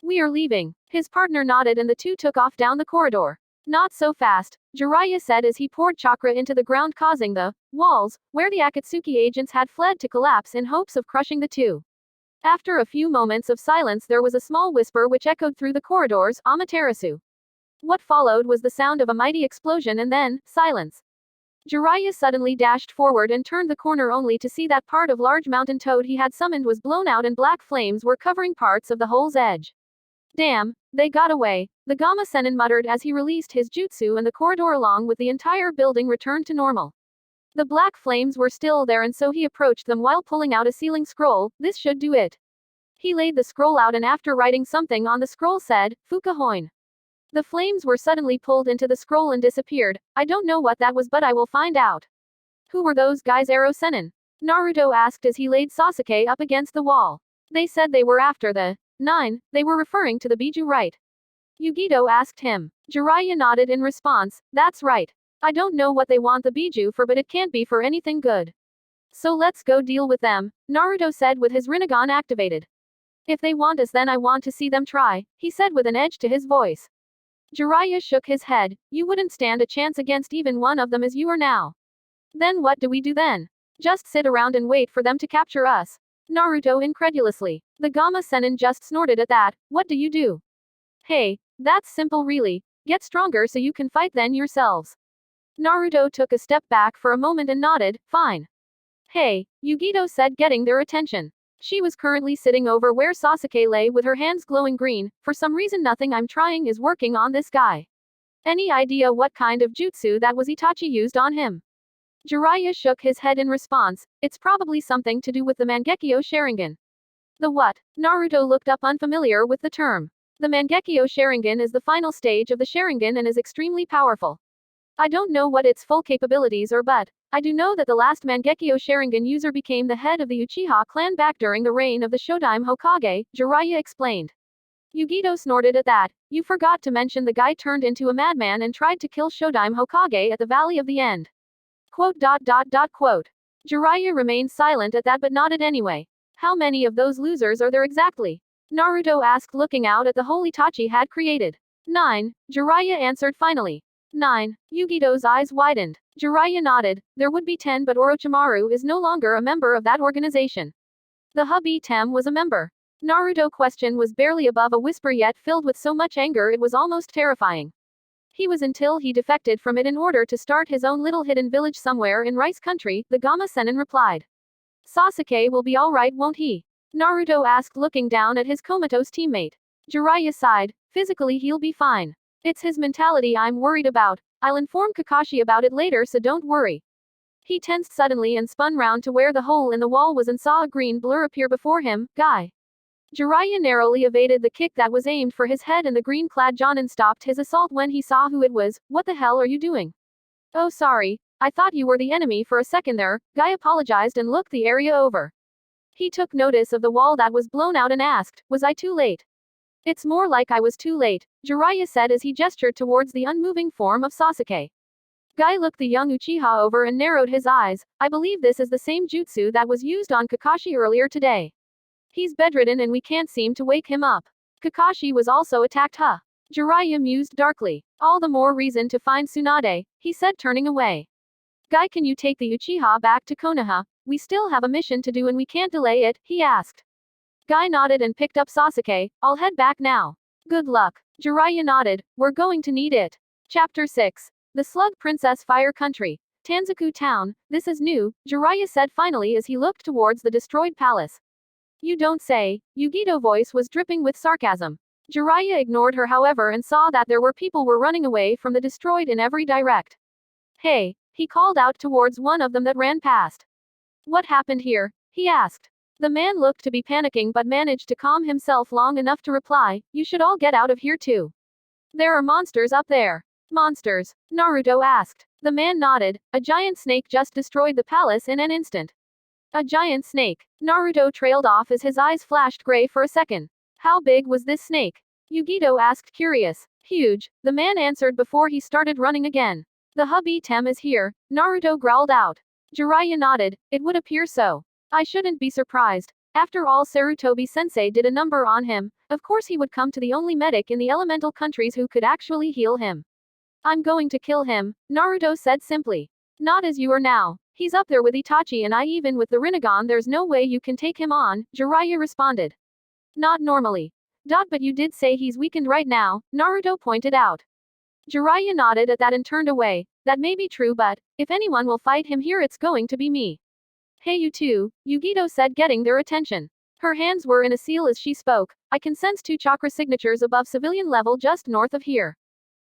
We are leaving. His partner nodded and the two took off down the corridor. Not so fast, Jiraiya said as he poured chakra into the ground causing the walls, where the Akatsuki agents had fled to collapse in hopes of crushing the two. After a few moments of silence there was a small whisper which echoed through the corridors, Amaterasu. What followed was the sound of a mighty explosion and then, silence. Jiraiya suddenly dashed forward and turned the corner only to see that part of large mountain toad he had summoned was blown out and black flames were covering parts of the hole's edge. Damn, they got away, the Gamma Sennin muttered as he released his jutsu and the corridor along with the entire building returned to normal. The black flames were still there and so he approached them while pulling out a sealing scroll. This should do it. He laid the scroll out and after writing something on the scroll said, Fukahoin. The flames were suddenly pulled into the scroll and disappeared. I don't know what that was but I will find out. Who were those guys, Ero Sennin? Naruto asked as he laid Sasuke up against the wall. They said they were after the 9, they were referring to the Biju, right? Yugito asked him. Jiraiya nodded in response, that's right. I don't know what they want the Biju for but it can't be for anything good. So let's go deal with them, Naruto said with his Rinnegan activated. If they want us then I want to see them try, he said with an edge to his voice. Jiraiya shook his head, you wouldn't stand a chance against even one of them as you are now. Then what do we do then? Just sit around and wait for them to capture us. Naruto incredulously. The Gamma Sennin just snorted at that, what do you do? Hey, that's simple really, get stronger so you can fight then yourselves. Naruto took a step back for a moment and nodded, fine. Hey, Yugito said getting their attention. She was currently sitting over where Sasuke lay with her hands glowing green. For some reason nothing I'm trying is working on this guy. Any idea what kind of jutsu that was Itachi used on him? Jiraiya shook his head in response, it's probably something to do with the Mangekyo Sharingan. The what? Naruto looked up unfamiliar with the term. The Mangekyo Sharingan is the final stage of the Sharingan and is extremely powerful. I don't know what its full capabilities are but I do know that the last Mangekyo Sharingan user became the head of the Uchiha clan back during the reign of the Shodaime Hokage, Jiraiya explained. Yugito snorted at that, you forgot to mention the guy turned into a madman and tried to kill Shodaime Hokage at the Valley of the End. Quote. Jiraiya remained silent at that but nodded anyway. How many of those losers are there exactly? Naruto asked looking out at the hole Itachi had created. 9, Jiraiya answered finally. 9. Yugito's eyes widened. Jiraiya nodded. There would be 10 but Orochimaru is no longer a member of that organization. The hubby Tem was a member. Naruto's question was barely above a whisper yet filled with so much anger it was almost terrifying. He was until he defected from it in order to start his own little hidden village somewhere in Rice Country, the Gamma Sennin replied. Sasuke will be alright won't he? Naruto asked looking down at his comatose teammate. Jiraiya sighed, physically he'll be fine. It's his mentality I'm worried about. I'll inform Kakashi about it later so don't worry. He tensed suddenly and spun round to where the hole in the wall was and saw a green blur appear before him, guy. Jiraiya narrowly evaded the kick that was aimed for his head and the green-clad Jonin stopped his assault when he saw who it was. What the hell are you doing? Oh sorry, I thought you were the enemy for a second there, guy apologized and looked the area over. He took notice of the wall that was blown out and asked, was I too late? It's more like I was too late, Jiraiya said as he gestured towards the unmoving form of Sasuke. Guy looked the young Uchiha over and narrowed his eyes. I believe this is the same jutsu that was used on Kakashi earlier today. He's bedridden and we can't seem to wake him up. Kakashi was also attacked, huh? Jiraiya mused darkly. All the more reason to find Tsunade, he said turning away. Guy, can you take the Uchiha back to Konoha? We still have a mission to do and we can't delay it, he asked. Guy nodded and picked up Sasuke. I'll head back now. Good luck. Jiraiya nodded. We're going to need it. Chapter 6. The Slug Princess Fire Country. Tanzaku Town. This is new, Jiraiya said finally as he looked towards the destroyed palace. You don't say. Yugito's voice was dripping with sarcasm. Jiraiya ignored her however and saw that there were people were running away from the destroyed in every direct. Hey, he called out towards one of them that ran past. What happened here? He asked. The man looked to be panicking but managed to calm himself long enough to reply, you should all get out of here too. There are monsters up there. Monsters? Naruto asked. The man nodded. A giant snake just destroyed the palace in an instant. A giant snake. Naruto trailed off as his eyes flashed gray for a second. How big was this snake? Yugito asked curious. Huge, the man answered before he started running again. The hubby Tem is here, Naruto growled out. Jiraiya nodded, it would appear so. I shouldn't be surprised. After all, Sarutobi-sensei did a number on him, of course he would come to the only medic in the elemental countries who could actually heal him. I'm going to kill him, Naruto said simply. Not as you are now. He's up there with Itachi and I, even with the Rinnegan there's no way you can take him on, Jiraiya responded. Not normally. But you did say he's weakened right now, Naruto pointed out. Jiraiya nodded at that and turned away. That may be true, but if anyone will fight him here it's going to be me. Hey you two, Yugito said, getting their attention. Her hands were in a seal as she spoke. I can sense 2 chakra signatures above civilian level just north of here.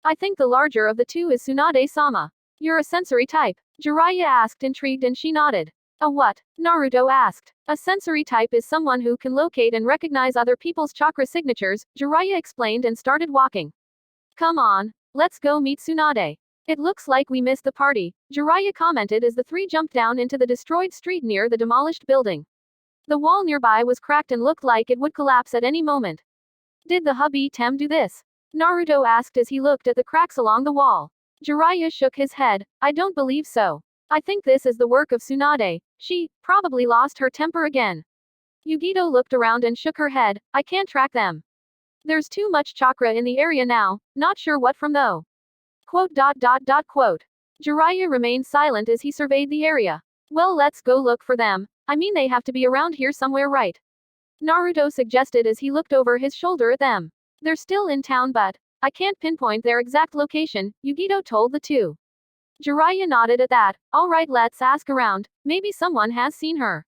I think the larger of the two is Tsunade-sama. You're a sensory type? Jiraiya asked, intrigued, and she nodded. A what? Naruto asked. A sensory type is someone who can locate and recognize other people's chakra signatures, Jiraiya explained and started walking. Come on, let's go meet Tsunade. It looks like we missed the party, Jiraiya commented as the three jumped down into the destroyed street near the demolished building. The wall nearby was cracked and looked like it would collapse at any moment. Did the hubby Tem do this? Naruto asked as he looked at the cracks along the wall. Jiraiya shook his head. I don't believe so. I think this is the work of Tsunade. She probably lost her temper again. Yugito looked around and shook her head. I can't track them. There's too much chakra in the area now, not sure what from though. Quote. Jiraiya remained silent as he surveyed the area. Well, let's go look for them. I mean, they have to be around here somewhere, right? Naruto suggested as he looked over his shoulder at them. They're still in town, but I can't pinpoint their exact location, Yugito told the two. Jiraiya nodded at that. Alright, let's ask around, maybe someone has seen her.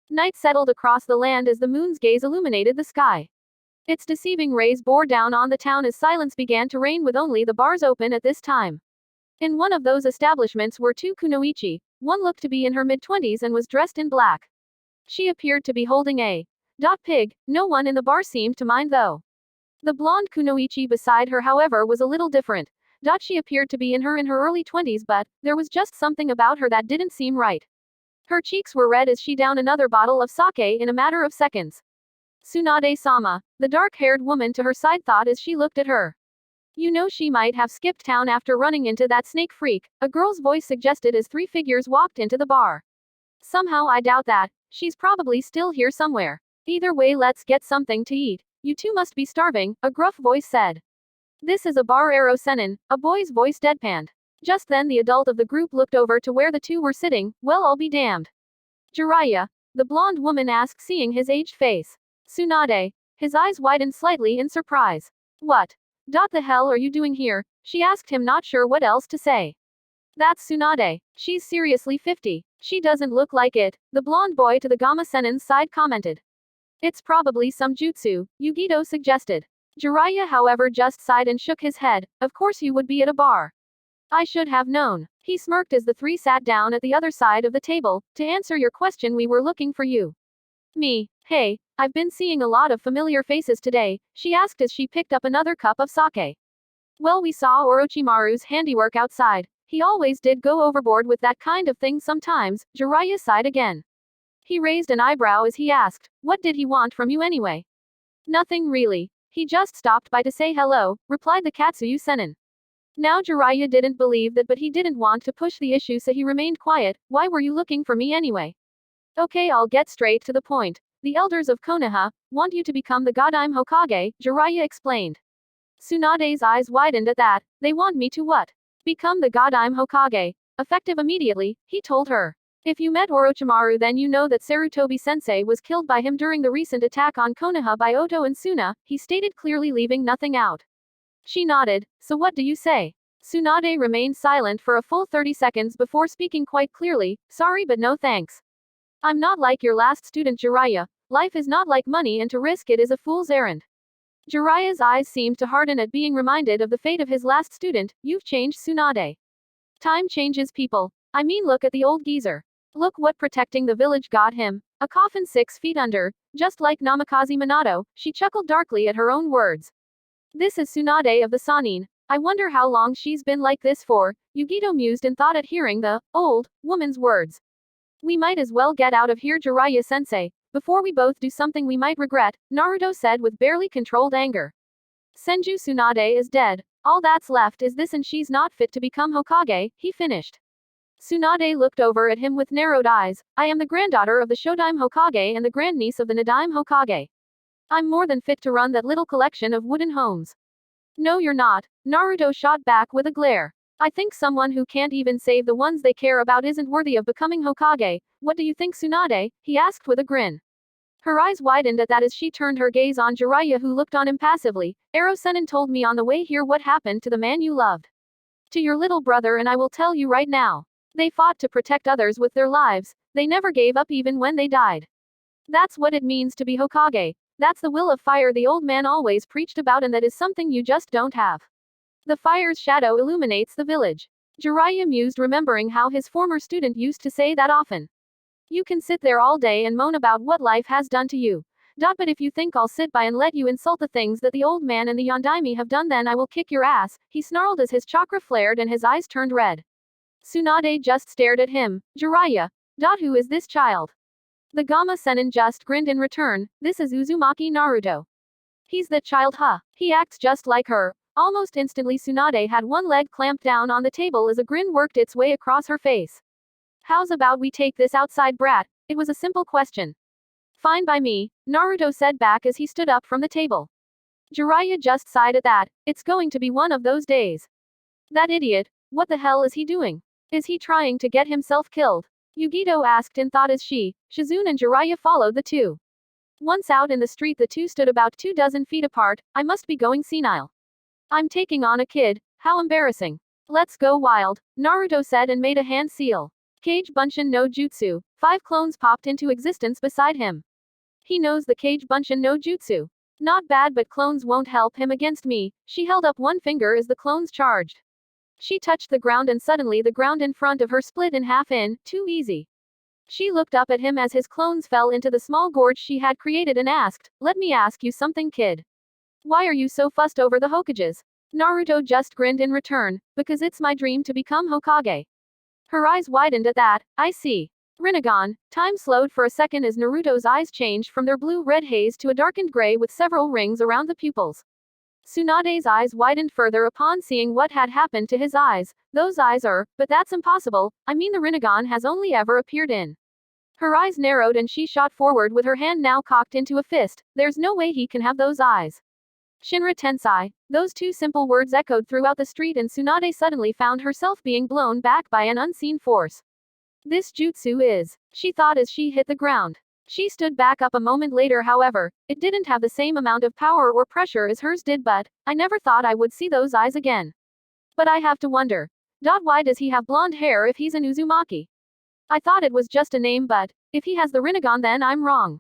Night settled across the land as the moon's gaze illuminated the sky. Its deceiving rays bore down on the town as silence began to reign with only the bars open at this time. In one of those establishments were 2 kunoichi, one looked to be in her mid-20s and was dressed in black. She appeared to be holding a pig, no one in the bar seemed to mind though. The blonde kunoichi beside her however was a little different. She appeared to be in her early 20s, but there was just something about her that didn't seem right. Her cheeks were red as she downed another bottle of sake in a matter of seconds. Tsunade-sama, the dark-haired woman to her side thought as she looked at her. You know, she might have skipped town after running into that snake freak, a girl's voice suggested as 3 figures walked into the bar. Somehow I doubt that. She's probably still here somewhere. Either way, let's get something to eat. You two must be starving, a gruff voice said. This is a bar, Aro Senin, a boy's voice deadpanned. Just then the adult of the group looked over to where the two were sitting. Well, I'll be damned. Jiraiya? The blonde woman asked, seeing his aged face. Tsunade. His eyes widened slightly in surprise. What the hell are you doing here? She asked him, not sure what else to say. That's Tsunade. She's seriously 50. She doesn't look like it, the blonde boy to the Gamma Senin's side commented. It's probably some jutsu, Yugito suggested. Jiraiya however just sighed and shook his head. Of course you would be at a bar. I should have known. He smirked as the three sat down at the other side of the table. To answer your question, we were looking for you. Me? Hey, I've been seeing a lot of familiar faces today, she asked as she picked up another cup of sake. Well, we saw Orochimaru's handiwork outside. He always did go overboard with that kind of thing sometimes, Jiraiya sighed again. He raised an eyebrow as he asked, what did he want from you anyway? Nothing really. He just stopped by to say hello, replied the Katsuyu Senin. Now Jiraiya didn't believe that, but he didn't want to push the issue, so he remained quiet. Why were you looking for me anyway? Okay, I'll get straight to the point. The elders of Konoha want you to become the Godime Hokage, Jiraiya explained. Tsunade's eyes widened at that. They want me to what? Become the Godime Hokage. Effective immediately, he told her. If you met Orochimaru, then you know that Sarutobi-sensei was killed by him during the recent attack on Konoha by Oto and Suna, he stated, clearly leaving nothing out. She nodded. So what do you say? Tsunade remained silent for a full 30 seconds before speaking quite clearly. Sorry, but no thanks. I'm not like your last student Jiraiya, Life is not like money and to risk it is a fool's errand. Jiraiya's eyes seemed to harden at being reminded of the fate of his last student. You've changed, Tsunade. Time changes people. I mean, look at the old geezer. Look what protecting the village got him. A coffin 6 feet under, just like Namikaze Minato. She chuckled darkly at her own words. This is Tsunade of the Sannin. I wonder how long she's been like this for. Yugito mused in thought at hearing the old woman's words. We might as well get out of here, Jiraiya-sensei. Before we both do something we might regret, Naruto said with barely controlled anger. Senju Tsunade is dead. All that's left is this, and she's not fit to become Hokage, he finished. Tsunade looked over at him with narrowed eyes. I am the granddaughter of the Shodaime Hokage and the grandniece of the Nadaime Hokage. I'm more than fit to run that little collection of wooden homes. No, you're not, Naruto shot back with a glare. I think someone who can't even save the ones they care about isn't worthy of becoming Hokage. What do you think, Tsunade? He asked with a grin. Her eyes widened at that as she turned her gaze on Jiraiya, who looked on impassively. Ero-sennin told me on the way here what happened to the man you loved. To your little brother, and I will tell you right now. They fought to protect others with their lives. They never gave up even when they died. That's what it means to be Hokage. That's the will of fire the old man always preached about, and that is something you just don't have. The fire's shadow illuminates the village. Jiraiya mused, remembering how his former student used to say that often. You can sit there all day and moan about what life has done to you. But if you think I'll sit by and let you insult the things that the old man and the Yondaime have done, then I will kick your ass, he snarled as his chakra flared and his eyes turned red. Tsunade just stared at him. Jiraiya. Who is this child? The Gamma Sennin just grinned in return. This is Uzumaki Naruto. He's that child, huh? He acts just like her. Almost instantly Tsunade had one leg clamped down on the table as a grin worked its way across her face. How's about we take this outside, brat? It was a simple question. Fine by me, Naruto said back as he stood up from the table. Jiraiya just sighed at that. It's going to be one of those days. That idiot, what the hell is he doing? Is he trying to get himself killed? Yugito asked in thought as Shizune and Jiraiya followed the two. Once out in the street, the two stood about 24 feet apart. I must be going senile. I'm taking on a kid, how embarrassing. Let's go wild, Naruto said and made a hand seal. Kage Bunshin no Jutsu. 5 clones popped into existence beside him. He knows the Kage Bunshin no Jutsu. Not bad, but clones won't help him against me. She held up one finger as the clones charged. She touched the ground and suddenly the ground in front of her split in half. Too easy. She looked up at him as his clones fell into the small gorge she had created and asked, let me ask you something, kid. Why are you so fussed over the Hokages? Naruto just grinned in return, because it's my dream to become Hokage. Her eyes widened at that. I see. Rinnegan. Time slowed for a second as Naruto's eyes changed from their blue-red haze to a darkened gray with several rings around the pupils. Tsunade's eyes widened further upon seeing what had happened to his eyes. Those eyes are, but that's impossible. I mean, the Rinnegan has only ever appeared in. Her eyes narrowed and she shot forward with her hand now cocked into a fist. There's no way he can have those eyes. Shinra Tensei. Those two simple words echoed throughout the street and Tsunade suddenly found herself being blown back by an unseen force. This jutsu is, she thought as she hit the ground. She stood back up a moment later, however, it didn't have the same amount of power or pressure as hers did, but I never thought I would see those eyes again. But I have to wonder. Why does he have blonde hair if he's an Uzumaki? I thought it was just a name, but if he has the Rinnegan, then I'm wrong.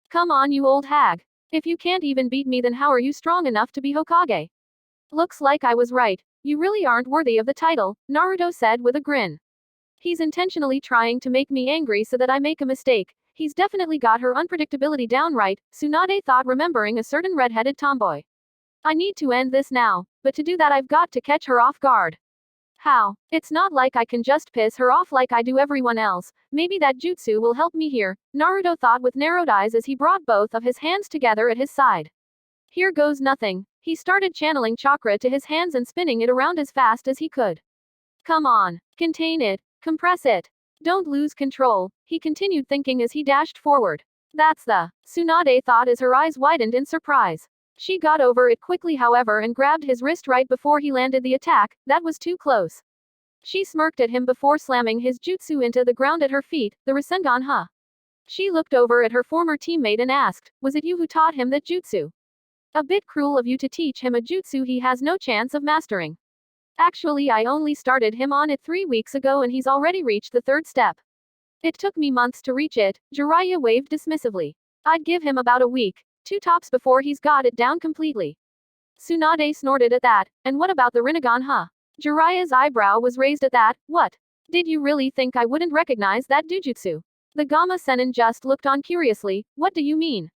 Come on, you old hag. If you can't even beat me, then how are you strong enough to be Hokage? Looks like I was right. You really aren't worthy of the title, Naruto said with a grin. He's intentionally trying to make me angry so that I make a mistake. He's definitely got her unpredictability down right, Tsunade thought, remembering a certain red-headed tomboy. I need to end this now, but to do that I've got to catch her off guard. How? It's not like I can just piss her off like I do everyone else. Maybe that jutsu will help me here, Naruto thought with narrowed eyes as he brought both of his hands together at his side. Here goes nothing. He started channeling chakra to his hands and spinning it around as fast as he could. Come on. Contain it. Compress it. Don't lose control, he continued thinking as he dashed forward. That's the, Tsunade thought as her eyes widened in surprise. She got over it quickly, however, and grabbed his wrist right before he landed the attack. That was too close. She smirked at him before slamming his jutsu into the ground at her feet. The Rasengan, huh? She looked over at her former teammate and asked, was it you who taught him that jutsu? A bit cruel of you to teach him a jutsu he has no chance of mastering. Actually, I only started him on it 3 weeks ago and he's already reached the 3rd step. It took me months to reach it, Jiraiya waved dismissively. I'd give him about a week, 2 tops before he's got it down completely. Tsunade snorted at that. And what about the Rinnegan, huh? Jiraiya's eyebrow was raised at that. What? Did you really think I wouldn't recognize that dujutsu? The Gamma Sennin just looked on curiously. What do you mean?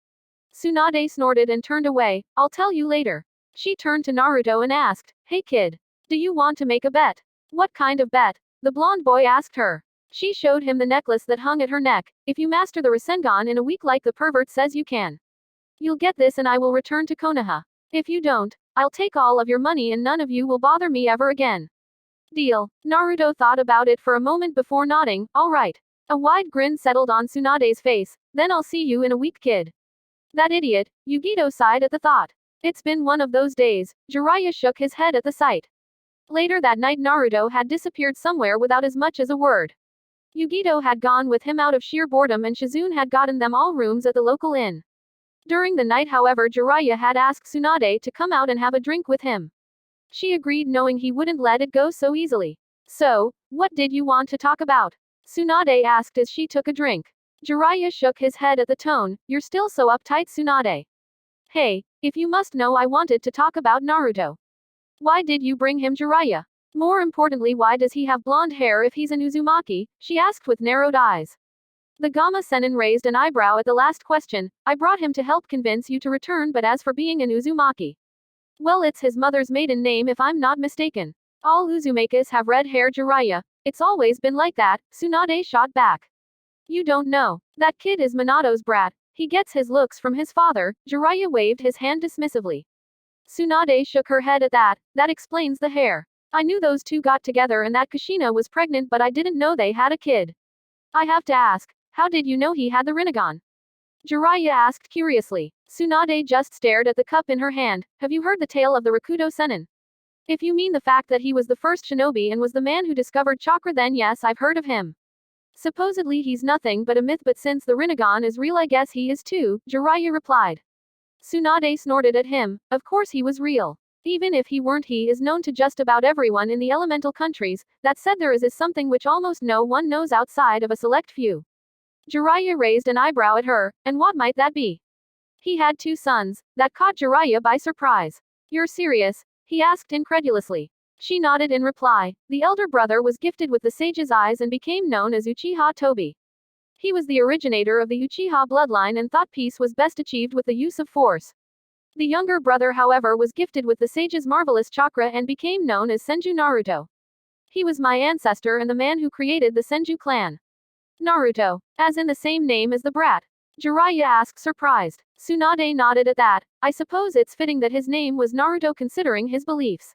Tsunade snorted and turned away. I'll tell you later. She turned to Naruto and asked, Hey kid. Do you want to make a bet? What kind of bet? The blonde boy asked her. She showed him the necklace that hung at her neck. If you master the Rasengan in a week like the pervert says you can, you'll get this and I will return to Konoha. If you don't, I'll take all of your money and none of you will bother me ever again. Deal. Naruto thought about it for a moment before nodding. All right. A wide grin settled on Tsunade's face. Then I'll see you in a week, kid. That idiot. Yugito sighed at the thought. It's been one of those days. Jiraiya shook his head at the sight. Later that night Naruto had disappeared somewhere without as much as a word. Yugito had gone with him out of sheer boredom and Shizune had gotten them all rooms at the local inn. During the night however Jiraiya had asked Tsunade to come out and have a drink with him. She agreed knowing he wouldn't let it go so easily. So, what did you want to talk about? Tsunade asked as she took a drink. Jiraiya shook his head at the tone. You're still so uptight, Tsunade. Hey, if you must know, I wanted to talk about Naruto. Why did you bring him, Jiraiya? More importantly, why does he have blonde hair if he's an Uzumaki? She asked with narrowed eyes. The Gamma Sennin raised an eyebrow at the last question. I brought him to help convince you to return, but as for being an Uzumaki, well, it's his mother's maiden name if I'm not mistaken. All Uzumakis have red hair, Jiraiya. It's always been like that, Tsunade shot back. You don't know. That kid is Minato's brat. He gets his looks from his father. Jiraiya waved his hand dismissively. Tsunade shook her head at that. That explains the hair. I knew those two got together and that Kushina was pregnant, but I didn't know they had a kid. I have to ask, how did you know he had the Rinnegan? Jiraiya asked curiously. Tsunade just stared at the cup in her hand. Have you heard the tale of the Rakuto Sennin? If you mean the fact that he was the first shinobi and was the man who discovered chakra, then yes, I've heard of him. Supposedly he's nothing but a myth, but since the Rinnegan is real, I guess he is too, Jiraiya replied. Tsunade snorted at him. Of course he was real. Even if he weren't, he is known to just about everyone in the elemental countries. That said, there is something which almost no one knows outside of a select few. Jiraiya raised an eyebrow at her. And what might that be? He had 2 sons. That caught Jiraiya by surprise. You're serious? He asked incredulously. She nodded in reply. The elder brother was gifted with the sage's eyes and became known as Uchiha Tobi. He was the originator of the Uchiha bloodline and thought peace was best achieved with the use of force. The younger brother, however, was gifted with the sage's marvelous chakra and became known as Senju Naruto. He was my ancestor and the man who created the Senju clan. Naruto, as in the same name as the brat? Jiraiya asked, surprised. Tsunade nodded at that. I suppose it's fitting that his name was Naruto considering his beliefs.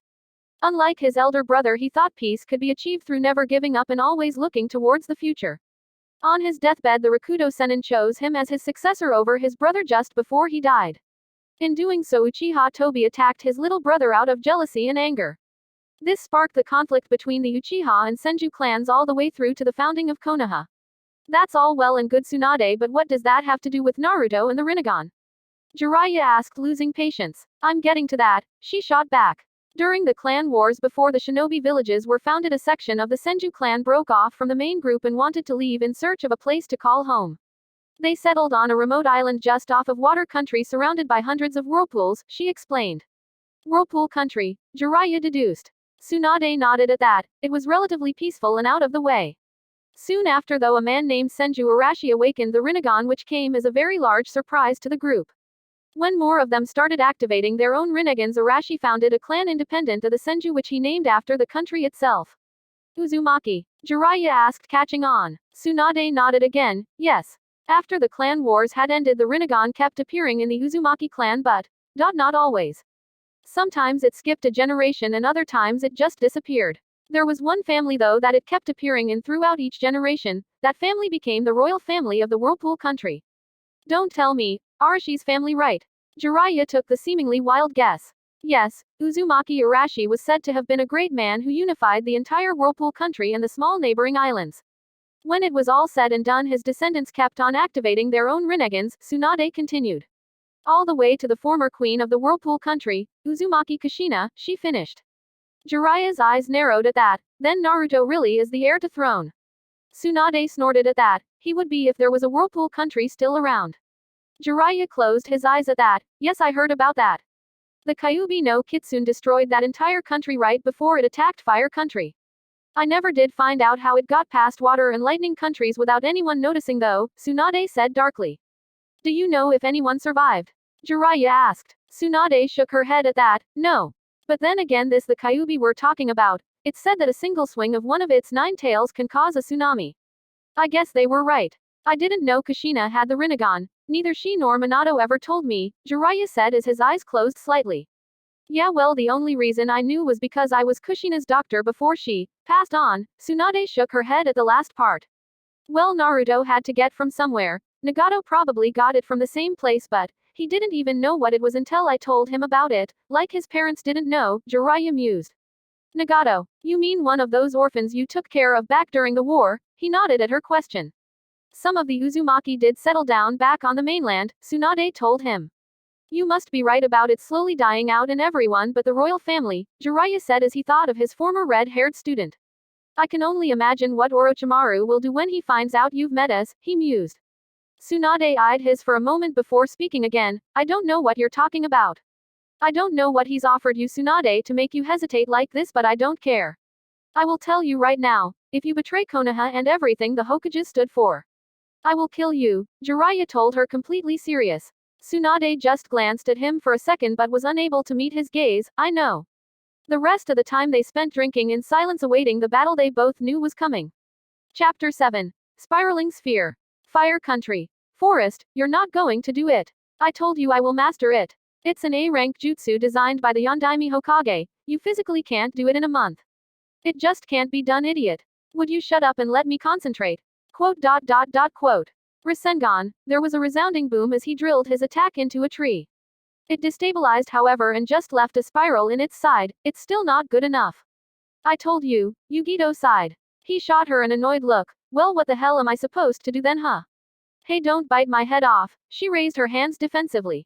Unlike his elder brother, he thought peace could be achieved through never giving up and always looking towards the future. On his deathbed, the Rakuto Sennin chose him as his successor over his brother just before he died. In doing so, Uchiha Tobi attacked his little brother out of jealousy and anger. This sparked the conflict between the Uchiha and Senju clans all the way through to the founding of Konoha. That's all well and good, Tsunade, but what does that have to do with Naruto and the Rinnegan? Jiraiya asked, losing patience. I'm getting to that, she shot back. During the clan wars before the shinobi villages were founded, a section of the Senju clan broke off from the main group and wanted to leave in search of a place to call home. They settled on a remote island just off of water country surrounded by hundreds of whirlpools, she explained. Whirlpool country, Jiraiya deduced. Tsunade nodded at that. It was relatively peaceful and out of the way. Soon after, though, a man named Senju Arashi awakened the Rinnegan, which came as a very large surprise to the group. When more of them started activating their own Rinnegans, Arashi founded a clan independent of the Senju, which he named after the country itself. Uzumaki? Jiraiya asked, catching on. Tsunade nodded again. Yes. After the clan wars had ended, the Rinnegan kept appearing in the Uzumaki clan, but not always. Sometimes it skipped a generation and other times it just disappeared. There was one family, though, that it kept appearing in throughout each generation. That family became the royal family of the Whirlpool country. Don't tell me, Arashi's family, right? Jiraiya took the seemingly wild guess. Yes, Uzumaki Arashi was said to have been a great man who unified the entire Whirlpool country and the small neighboring islands. When it was all said and done, his descendants kept on activating their own Rinnegans, Tsunade continued. All the way to the former queen of the Whirlpool country, Uzumaki Kushina, she finished. Jiraiya's eyes narrowed at that. Then Naruto really is the heir to throne. Tsunade snorted at that. He would be if there was a Whirlpool country still around. Jiraiya closed his eyes at that. Yes, I heard about that. The Kyuubi no Kitsune destroyed that entire country right before it attacked Fire Country. I never did find out how it got past water and lightning countries without anyone noticing though, Tsunade said darkly. Do you know if anyone survived? Jiraiya asked. Tsunade shook her head at that. No. But then again, this the Kyuubi we're talking about. It said that a single swing of one of its 9 tails can cause a tsunami. I guess they were right. I didn't know Kushina had the Rinnegan. Neither she nor Minato ever told me, Jiraiya said as his eyes closed slightly. Yeah, well, the only reason I knew was because I was Kushina's doctor before she passed on. Tsunade shook her head at the last part. Well, Naruto had to get from somewhere. Nagato probably got it from the same place, but he didn't even know what it was until I told him about it, like his parents didn't know, Jiraiya mused. Nagato, you mean one of those orphans you took care of back during the war? He nodded at her question. Some of the Uzumaki did settle down back on the mainland, Tsunade told him. You must be right about it slowly dying out in everyone but the royal family, Jiraiya said as he thought of his former red-haired student. I can only imagine what Orochimaru will do when he finds out you've met us, he mused. Tsunade eyed his for a moment before speaking again. I don't know what you're talking about. I don't know what he's offered you, Tsunade, to make you hesitate like this, but I don't care. I will tell you right now, if you betray Konoha and everything the Hokages stood for, I will kill you, Jiraiya told her completely serious. Tsunade just glanced at him for a second but was unable to meet his gaze. I know. The rest of the time they spent drinking in silence awaiting the battle they both knew was coming. Chapter 7. Spiraling Sphere. Fire Country. Forest, you're not going to do it. I told you I will master it. It's an A-rank jutsu designed by the Yondaime Hokage. You physically can't do it in a month. It just can't be done, idiot. Would you shut up and let me concentrate? Quote. Rinnegan. There was a resounding boom as he drilled his attack into a tree. It destabilized, however, and just left a spiral in its side. It's still not good enough. I told you, Yugito sighed. He shot her an annoyed look. Well, what the hell am I supposed to do then, huh? Hey, don't bite my head off. She raised her hands defensively.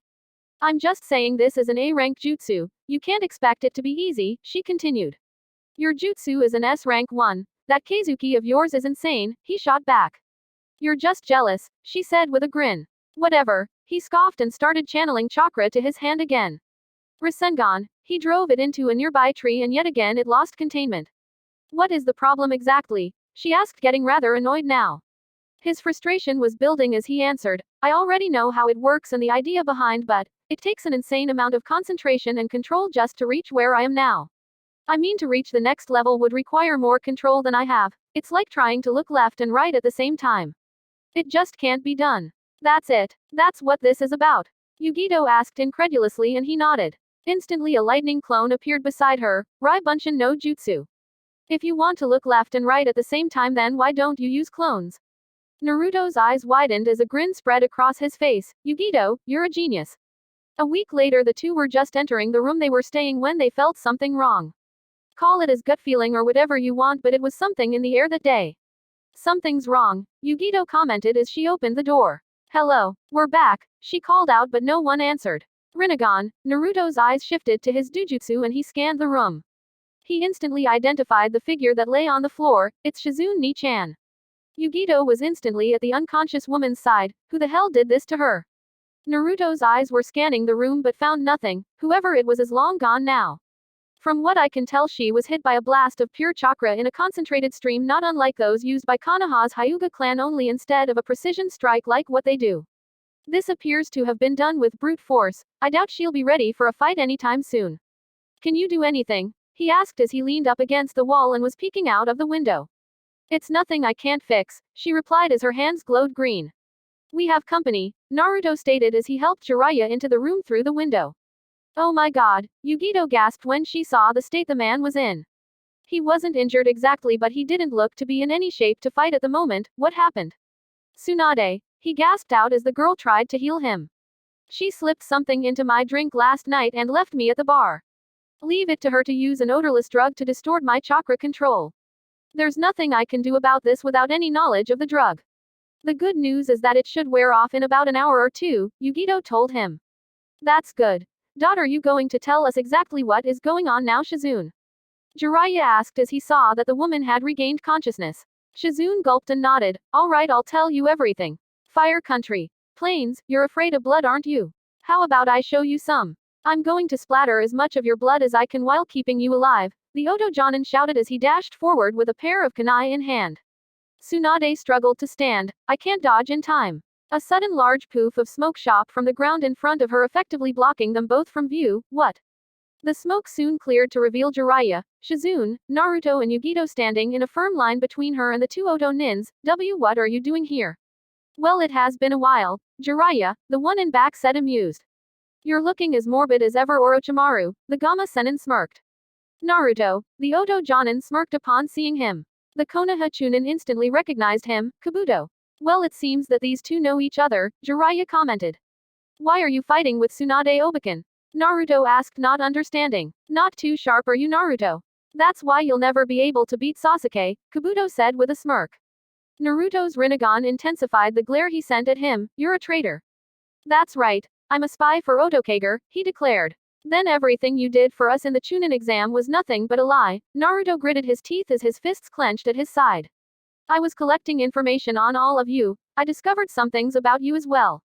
I'm just saying this is an A-rank jutsu. You can't expect it to be easy, she continued. Your jutsu is an S-rank 1. That Keizuki of yours is insane, he shot back. You're just jealous, she said with a grin. Whatever, he scoffed and started channeling chakra to his hand again. Rinnegan, he drove it into a nearby tree and yet again it lost containment. What is the problem exactly? She asked, getting rather annoyed now. His frustration was building as he answered, I already know how it works and the idea behind, but it takes an insane amount of concentration and control just to reach where I am now. I mean, to reach the next level would require more control than I have. It's like trying to look left and right at the same time. It just can't be done. That's it. That's what this is about. Yugito asked incredulously and he nodded. Instantly a lightning clone appeared beside her, Rai Bunshin no Jutsu. If you want to look left and right at the same time, then why don't you use clones? Naruto's eyes widened as a grin spread across his face. Yugito, you're a genius. A week later the two were just entering the room they were staying when they felt something wrong. Call it as gut feeling or whatever you want, but it was something in the air that day. Something's wrong, Yugito commented as she opened the door. Hello, we're back, she called out but no one answered. Rinnegan, Naruto's eyes shifted to his dujutsu and he scanned the room. He instantly identified the figure that lay on the floor. It's Shizune Ni-chan. Yugito was instantly at the unconscious woman's side. Who the hell did this to her? Naruto's eyes were scanning the room but found nothing. Whoever it was is long gone now. From what I can tell, she was hit by a blast of pure chakra in a concentrated stream not unlike those used by Konoha's Hyuga clan, only instead of a precision strike like what they do. This appears to have been done with brute force. I doubt she'll be ready for a fight anytime soon. Can you do anything? He asked as he leaned up against the wall and was peeking out of the window. It's nothing I can't fix, she replied as her hands glowed green. We have company, Naruto stated as he helped Jiraiya into the room through the window. Oh my god, Yugito gasped when she saw the state the man was in. He wasn't injured exactly, but he didn't look to be in any shape to fight at the moment. What happened? Tsunade, he gasped out as the girl tried to heal him. She slipped something into my drink last night and left me at the bar. Leave it to her to use an odorless drug to distort my chakra control. There's nothing I can do about this without any knowledge of the drug. The good news is that it should wear off in about an hour or two, Yugito told him. That's good. Are you going to tell us exactly what is going on now, Shizune? Jiraiya asked as he saw that the woman had regained consciousness. Shizune gulped and nodded. All right, I'll tell you everything. Fire Country. Plains, you're afraid of blood, aren't you? How about I show you some? I'm going to splatter as much of your blood as I can while keeping you alive, the Otojonin shouted as he dashed forward with a pair of kunai in hand. Tsunade struggled to stand. I can't dodge in time. A sudden large poof of smoke shot from the ground in front of her, effectively blocking them both from view. What? The smoke soon cleared to reveal Jiraiya, Shizune, Naruto and Yugito standing in a firm line between her and the two Oto nins. What are you doing here? Well, it has been a while, Jiraiya, the one in back said amused. You're looking as morbid as ever, Orochimaru, the Gamma Sennin smirked. Naruto, the Oto Jonin smirked upon seeing him. The Konoha Chunin instantly recognized him, Kabuto. Well, it seems that these two know each other, Jiraiya commented. Why are you fighting with Tsunade Obeken? Naruto asked, not understanding. Not too sharp are you, Naruto? That's why you'll never be able to beat Sasuke, Kabuto said with a smirk. Naruto's Rinnegan intensified the glare he sent at him. You're a traitor. That's right. I'm a spy for Otokage, he declared. Then everything you did for us in the Chunin exam was nothing but a lie. Naruto gritted his teeth as his fists clenched at his side. I was collecting information on all of you. I discovered some things about you as well.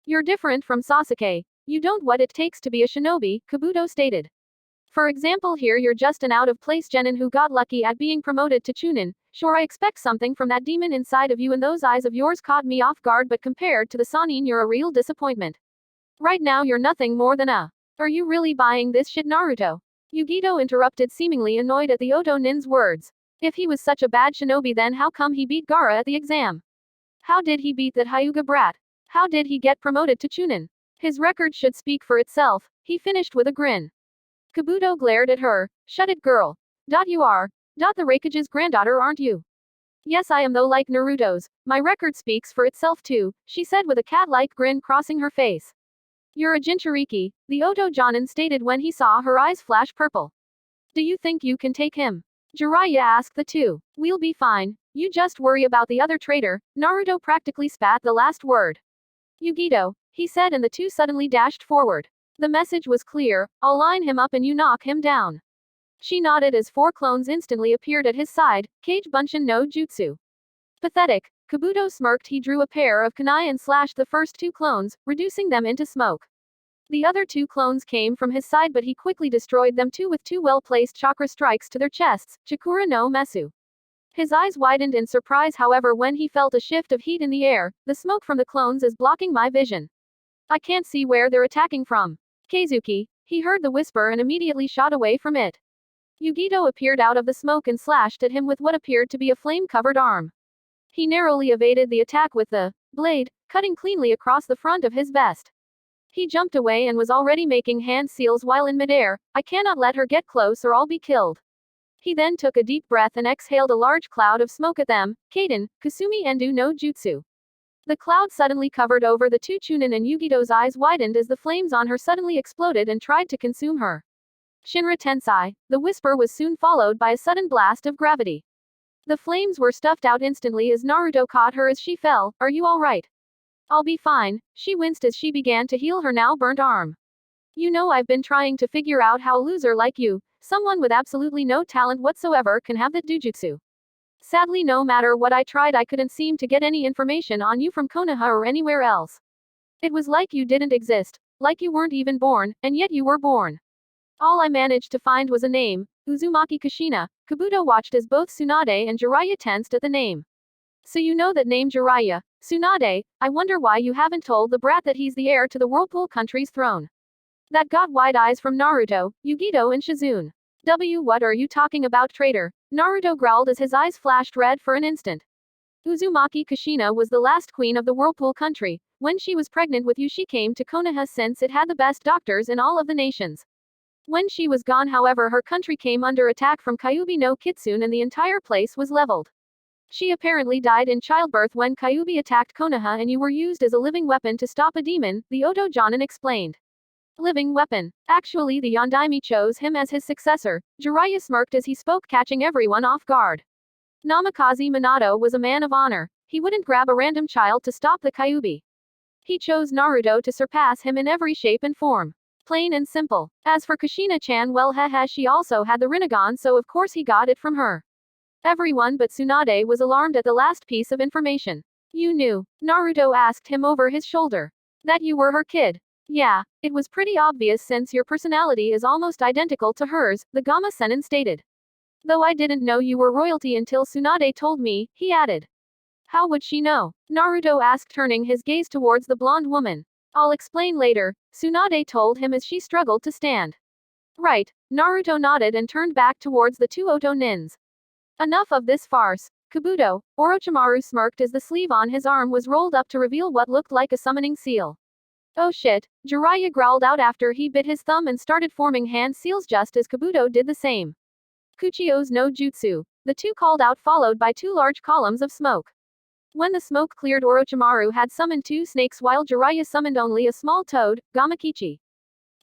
You're different from Sasuke. You don't what it takes to be a shinobi, Kabuto stated. For example, here you're just an out-of-place genin who got lucky at being promoted to Chunin. Sure, I expect something from that demon inside of you, and those eyes of yours caught me off guard, but compared to the Sannin, you're a real disappointment. Right now you're nothing more than a... Are you really buying this shit, Naruto? Yugito interrupted, seemingly annoyed at the Oto nin's words. If he was such a bad shinobi, then how come he beat Gaara at the exam? How did he beat that Hyuga brat? How did he get promoted to Chunin? His record should speak for itself, he finished with a grin. Kabuto glared at her. Shut it, girl. You are. The Raikage's granddaughter, aren't you? Yes, I am, though, like Naruto's. My record speaks for itself too, she said with a cat-like grin crossing her face. You're a Jinchuriki, the Oto Jonin stated when he saw her eyes flash purple. Do you think you can take him? Jiraiya asked the two. We'll be fine. You just worry about the other traitor. Naruto practically spat the last word. Yugito, he said, and the two suddenly dashed forward. The message was clear. I'll line him up and you knock him down. She nodded as four clones instantly appeared at his side. Kage Bunshin no Jutsu. Pathetic. Kabuto smirked. He drew a pair of kunai and slashed the first two clones, reducing them into smoke. The other two clones came from his side, but he quickly destroyed them too with two well-placed chakra strikes to their chests. Chakura no Mesu. His eyes widened in surprise, however, when he felt a shift of heat in the air. The smoke from the clones is blocking my vision. I can't see where they're attacking from. Keizuki, he heard the whisper and immediately shot away from it. Yugito appeared out of the smoke and slashed at him with what appeared to be a flame-covered arm. He narrowly evaded the attack with the blade, cutting cleanly across the front of his vest. He jumped away and was already making hand seals while in midair. I cannot let her get close or I'll be killed. He then took a deep breath and exhaled a large cloud of smoke at them. Kaden, Kusumi Endu no Jutsu. The cloud suddenly covered over the two Chunin, and Yugito's eyes widened as the flames on her suddenly exploded and tried to consume her. Shinra Tensei. The whisper was soon followed by a sudden blast of gravity. The flames were stuffed out instantly as Naruto caught her as she fell. Are you alright? I'll be fine. She winced as she began to heal her now burnt arm. You know, I've been trying to figure out how a loser like you, someone with absolutely no talent whatsoever, can have that dujutsu. Sadly, no matter what I tried, I couldn't seem to get any information on you from Konoha or anywhere else. It was like you didn't exist, like you weren't even born, and yet you were born. All I managed to find was a name, Uzumaki Kushina. Kabuto watched as both Tsunade and Jiraiya tensed at the name. So you know that name, Jiraiya. Tsunade, I wonder why you haven't told the brat that he's the heir to the Whirlpool country's throne. That got wide eyes from Naruto, Yugito and Shizune. What are you talking about, traitor? Naruto growled as his eyes flashed red for an instant. Uzumaki Kushina was the last queen of the Whirlpool country. When she was pregnant with you, she came to Konoha since it had the best doctors in all of the nations. When she was gone, however, her country came under attack from Kyuubi no Kitsune and the entire place was leveled. She apparently died in childbirth when Kyuubi attacked Konoha, and you were used as a living weapon to stop a demon, the Oto Jonin explained. Living weapon. Actually, the Yondaime chose him as his successor. Jiraiya smirked as he spoke, catching everyone off guard. Namikaze Minato was a man of honor. He wouldn't grab a random child to stop the Kyuubi. He chose Naruto to surpass him in every shape and form. Plain and simple. As for Kushina-chan, well, she also had the Rinnegan, so of course he got it from her. Everyone but Tsunade was alarmed at the last piece of information. You knew? Naruto asked him over his shoulder. That you were her kid? Yeah, it was pretty obvious since your personality is almost identical to hers, the Gamma Sennin stated. Though I didn't know you were royalty until Tsunade told me, he added. How would she know? Naruto asked, turning his gaze towards the blonde woman. I'll explain later, Tsunade told him as she struggled to stand. Right, Naruto nodded and turned back towards the two Oto nins. Enough of this farce. Kabuto, Orochimaru smirked as the sleeve on his arm was rolled up to reveal what looked like a summoning seal. Oh shit, Jiraiya growled out after he bit his thumb and started forming hand seals just as Kabuto did the same. Kuchio's no jutsu. The two called out, followed by two large columns of smoke. When the smoke cleared, Orochimaru had summoned two snakes while Jiraiya summoned only a small toad, Gamakichi.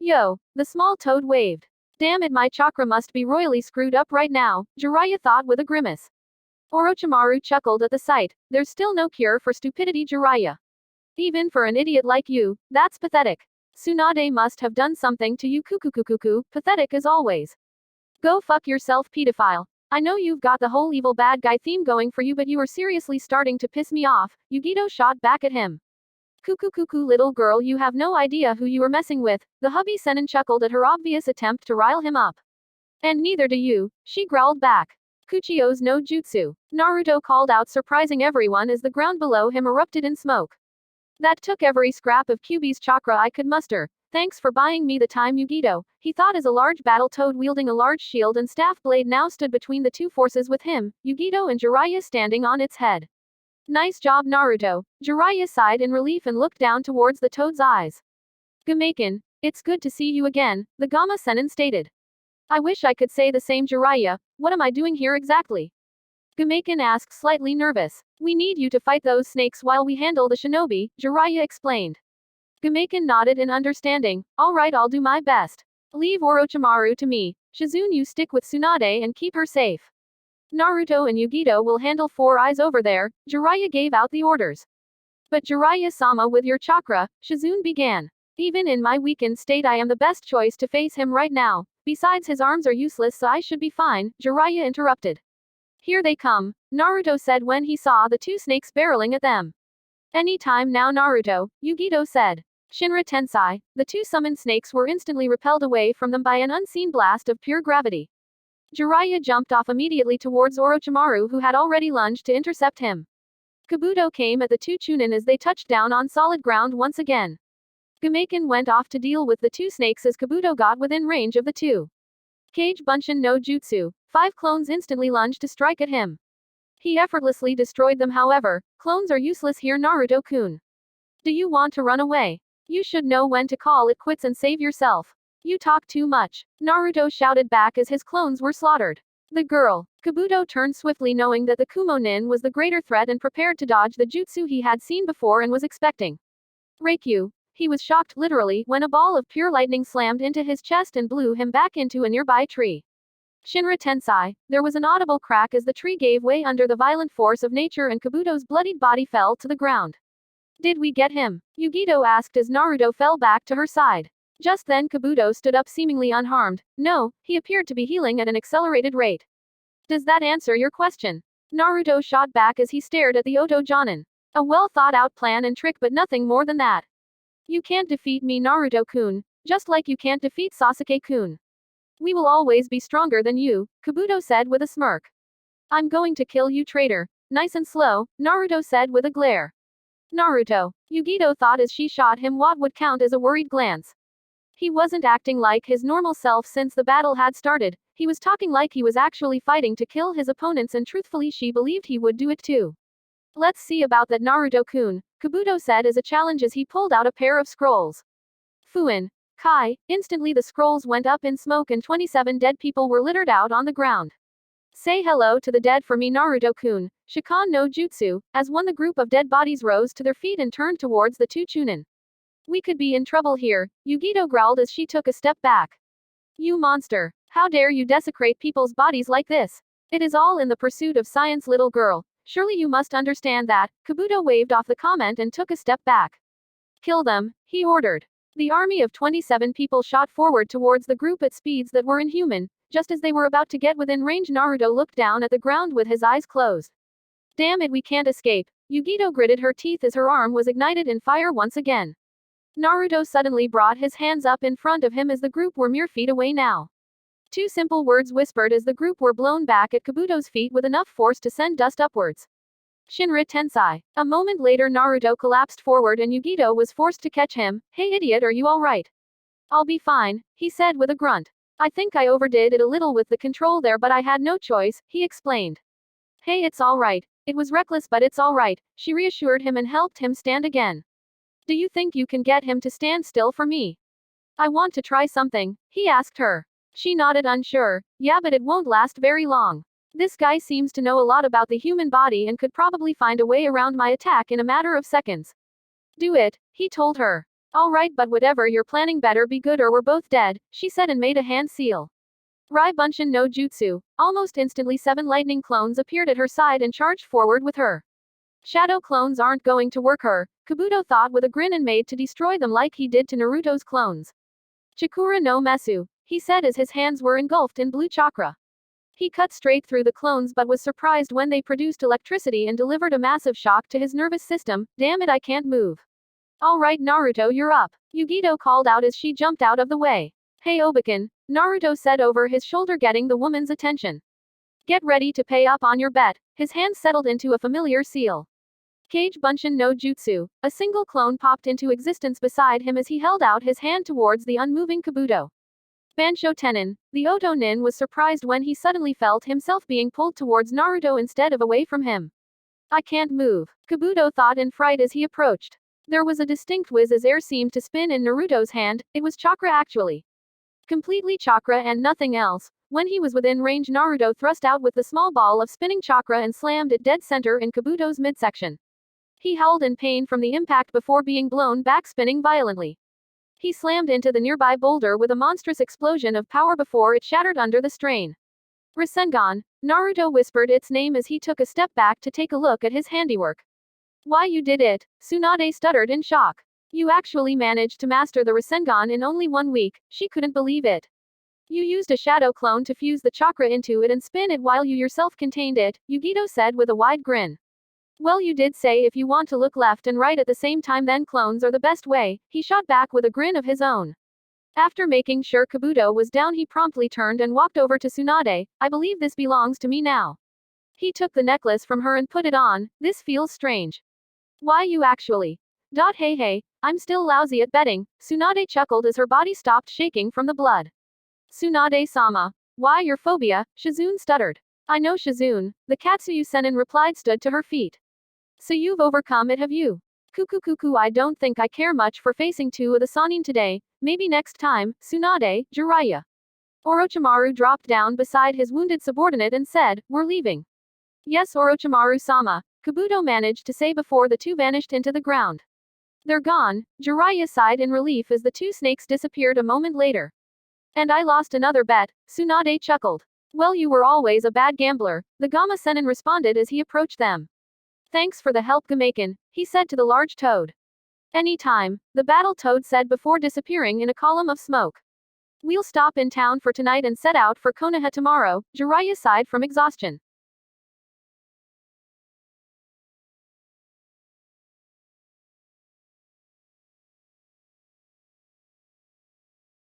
Yo, the small toad waved. Damn it, my chakra must be royally screwed up right now, Jiraiya thought with a grimace. Orochimaru chuckled at the sight. There's still no cure for stupidity, Jiraiya. Even for an idiot like you, that's pathetic. Tsunade must have done something to you, kukukukuku, pathetic as always. Go fuck yourself, pedophile. I know you've got the whole evil bad guy theme going for you, but you are seriously starting to piss me off, Yugito shot back at him. Kuku little girl, you have no idea who you are messing with, the hubby Sennin chuckled at her obvious attempt to rile him up. And neither do you, she growled back. Kuchio's no jutsu. Naruto called out, surprising everyone as the ground below him erupted in smoke. That took every scrap of Kyuubi's chakra I could muster. Thanks for buying me the time, Yugito, he thought as a large battle toad wielding a large shield and staff blade now stood between the two forces with him, Yugito and Jiraiya standing on its head. Nice job, Naruto. Jiraiya sighed in relief and looked down towards the toad's eyes. Gamaken, it's good to see you again, the Gamma Sennin stated. I wish I could say the same, Jiraiya. What am I doing here exactly? Gamaken asked, slightly nervous. We need you to fight those snakes while we handle the shinobi, Jiraiya explained. Gamaken nodded in understanding. Alright, I'll do my best. Leave Orochimaru to me. Shizune, you stick with Tsunade and keep her safe. Naruto and Yugito will handle Four Eyes over there, Jiraiya gave out the orders. But Jiraiya-sama, with your chakra, Shizune began. Even in my weakened state I am the best choice to face him right now. Besides, his arms are useless, so I should be fine, Jiraiya interrupted. Here they come, Naruto said when he saw the two snakes barreling at them. Any time now, Naruto, Yugito said. Shinra Tensei, the two summoned snakes were instantly repelled away from them by an unseen blast of pure gravity. Jiraiya jumped off immediately towards Orochimaru, who had already lunged to intercept him. Kabuto came at the two Chunin as they touched down on solid ground once again. Gamaken went off to deal with the two snakes as Kabuto got within range of the two. Kage Bunshin no Jutsu. 5 clones instantly lunged to strike at him. He effortlessly destroyed them, however. Clones are useless here, Naruto-kun. Do you want to run away? You should know when to call it quits and save yourself. You talk too much, Naruto shouted back as his clones were slaughtered. The girl. Kabuto turned swiftly, knowing that the Kumo Nin was the greater threat, and prepared to dodge the jutsu he had seen before and was expecting. Reikyu. He was shocked, literally, when a ball of pure lightning slammed into his chest and blew him back into a nearby tree. Shinra Tensei. There was an audible crack as the tree gave way under the violent force of nature and Kabuto's bloodied body fell to the ground. Did we get him? Yugito asked as Naruto fell back to her side. Just then Kabuto stood up seemingly unharmed. No, he appeared to be healing at an accelerated rate. Does that answer your question? Naruto shot back as he stared at the Oto Jonin. A well thought out plan and trick, but nothing more than that. You can't defeat me, Naruto-kun, just like you can't defeat Sasuke-kun. We will always be stronger than you, Kabuto said with a smirk. I'm going to kill you, traitor. Nice and slow, Naruto said with a glare. Naruto, Yugito thought as she shot him what would count as a worried glance. He wasn't acting like his normal self since the battle had started. He was talking like he was actually fighting to kill his opponents, and truthfully she believed he would do it too. Let's see about that, Naruto-kun, Kabuto said as a challenge as he pulled out a pair of scrolls. Fuin. Kai. Instantly the scrolls went up in smoke and 27 dead people were littered out on the ground. Say hello to the dead for me, Naruto-kun, Shakan no Jutsu, as the group of dead bodies rose to their feet and turned towards the two Chunin. We could be in trouble here, Yugito growled as she took a step back. You monster. How dare you desecrate people's bodies like this? It is all in the pursuit of science, little girl. Surely you must understand that. Kabuto waved off the comment and took a step back. Kill them, he ordered. The army of 27 people shot forward towards the group at speeds that were inhuman. Just as they were about to get within range, Naruto looked down at the ground with his eyes closed. Damn it, we can't escape. Yugito gritted her teeth as her arm was ignited in fire once again. Naruto suddenly brought his hands up in front of him as the group were mere feet away now. Two simple words whispered as the group were blown back at Kabuto's feet with enough force to send dust upwards. Shinra Tensai. A moment later Naruto collapsed forward and Yugito was forced to catch him. Hey idiot, are you alright? I'll be fine, he said with a grunt. I think I overdid it a little with the control there but I had no choice, he explained. Hey, it's alright. It was reckless but it's alright, she reassured him and helped him stand again. Do you think you can get him to stand still for me? I want to try something, he asked her. She nodded unsure. Yeah, but it won't last very long. This guy seems to know a lot about the human body and could probably find a way around my attack in a matter of seconds. Do it, he told her. Alright, but whatever you're planning better be good or we're both dead, she said and made a hand seal. Rai Bunshin no Jutsu. Almost instantly 7 lightning clones appeared at her side and charged forward with her. Shadow clones aren't going to work her, Kabuto thought with a grin and made to destroy them like he did to Naruto's clones. Chakura no Mesu, he said as his hands were engulfed in blue chakra. He cut straight through the clones but was surprised when they produced electricity and delivered a massive shock to his nervous system. Damn it, I can't move. Alright Naruto, you're up, Yugito called out as she jumped out of the way. Hey Obeken, Naruto said over his shoulder, getting the woman's attention. Get ready to pay up on your bet. His hands settled into a familiar seal. Kage Bunshin no Jutsu. A single clone popped into existence beside him as he held out his hand towards the unmoving Kabuto. Bansho Tenin. The Oto Nin was surprised when he suddenly felt himself being pulled towards Naruto instead of away from him. I can't move, Kabuto thought in fright as he approached. There was a distinct whiz as air seemed to spin in Naruto's hand. It was chakra actually. Completely chakra and nothing else. When he was within range, Naruto thrust out with the small ball of spinning chakra and slammed it dead center in Kabuto's midsection. He howled in pain from the impact before being blown back, spinning violently. He slammed into the nearby boulder with a monstrous explosion of power before it shattered under the strain. Rinnegan, Naruto whispered its name as he took a step back to take a look at his handiwork. Why, you did it, Tsunade stuttered in shock. You actually managed to master the Rinnegan in only 1 week, she couldn't believe it. You used a shadow clone to fuse the chakra into it and spin it while you yourself contained it, Yugito said with a wide grin. Well, you did say if you want to look left and right at the same time, then clones are the best way, he shot back with a grin of his own. After making sure Kabuto was down, he promptly turned and walked over to Tsunade. I believe this belongs to me now. He took the necklace from her and put it on. This feels strange. Why, you actually. Hey, I'm still lousy at betting, Tsunade chuckled as her body stopped shaking from the blood. Tsunade-sama. Why, your phobia, Shizune stuttered. I know, Shizune, the Katsuyu Senin replied, stood to her feet. So you've overcome it, have you? Kuku, I don't think I care much for facing 2 of the Sannin today, maybe next time, Tsunade, Jiraiya. Orochimaru dropped down beside his wounded subordinate and said, we're leaving. Yes, Orochimaru-sama, Kabuto managed to say before the 2 vanished into the ground. They're gone, Jiraiya sighed in relief as the 2 snakes disappeared a moment later. And I lost another bet, Tsunade chuckled. Well, you were always a bad gambler, the Gamma Senin responded as he approached them. Thanks for the help, Gamaken, he said to the large toad. Anytime, the battle toad said before disappearing in a column of smoke. We'll stop in town for tonight and set out for Konoha tomorrow, Jiraiya sighed from exhaustion.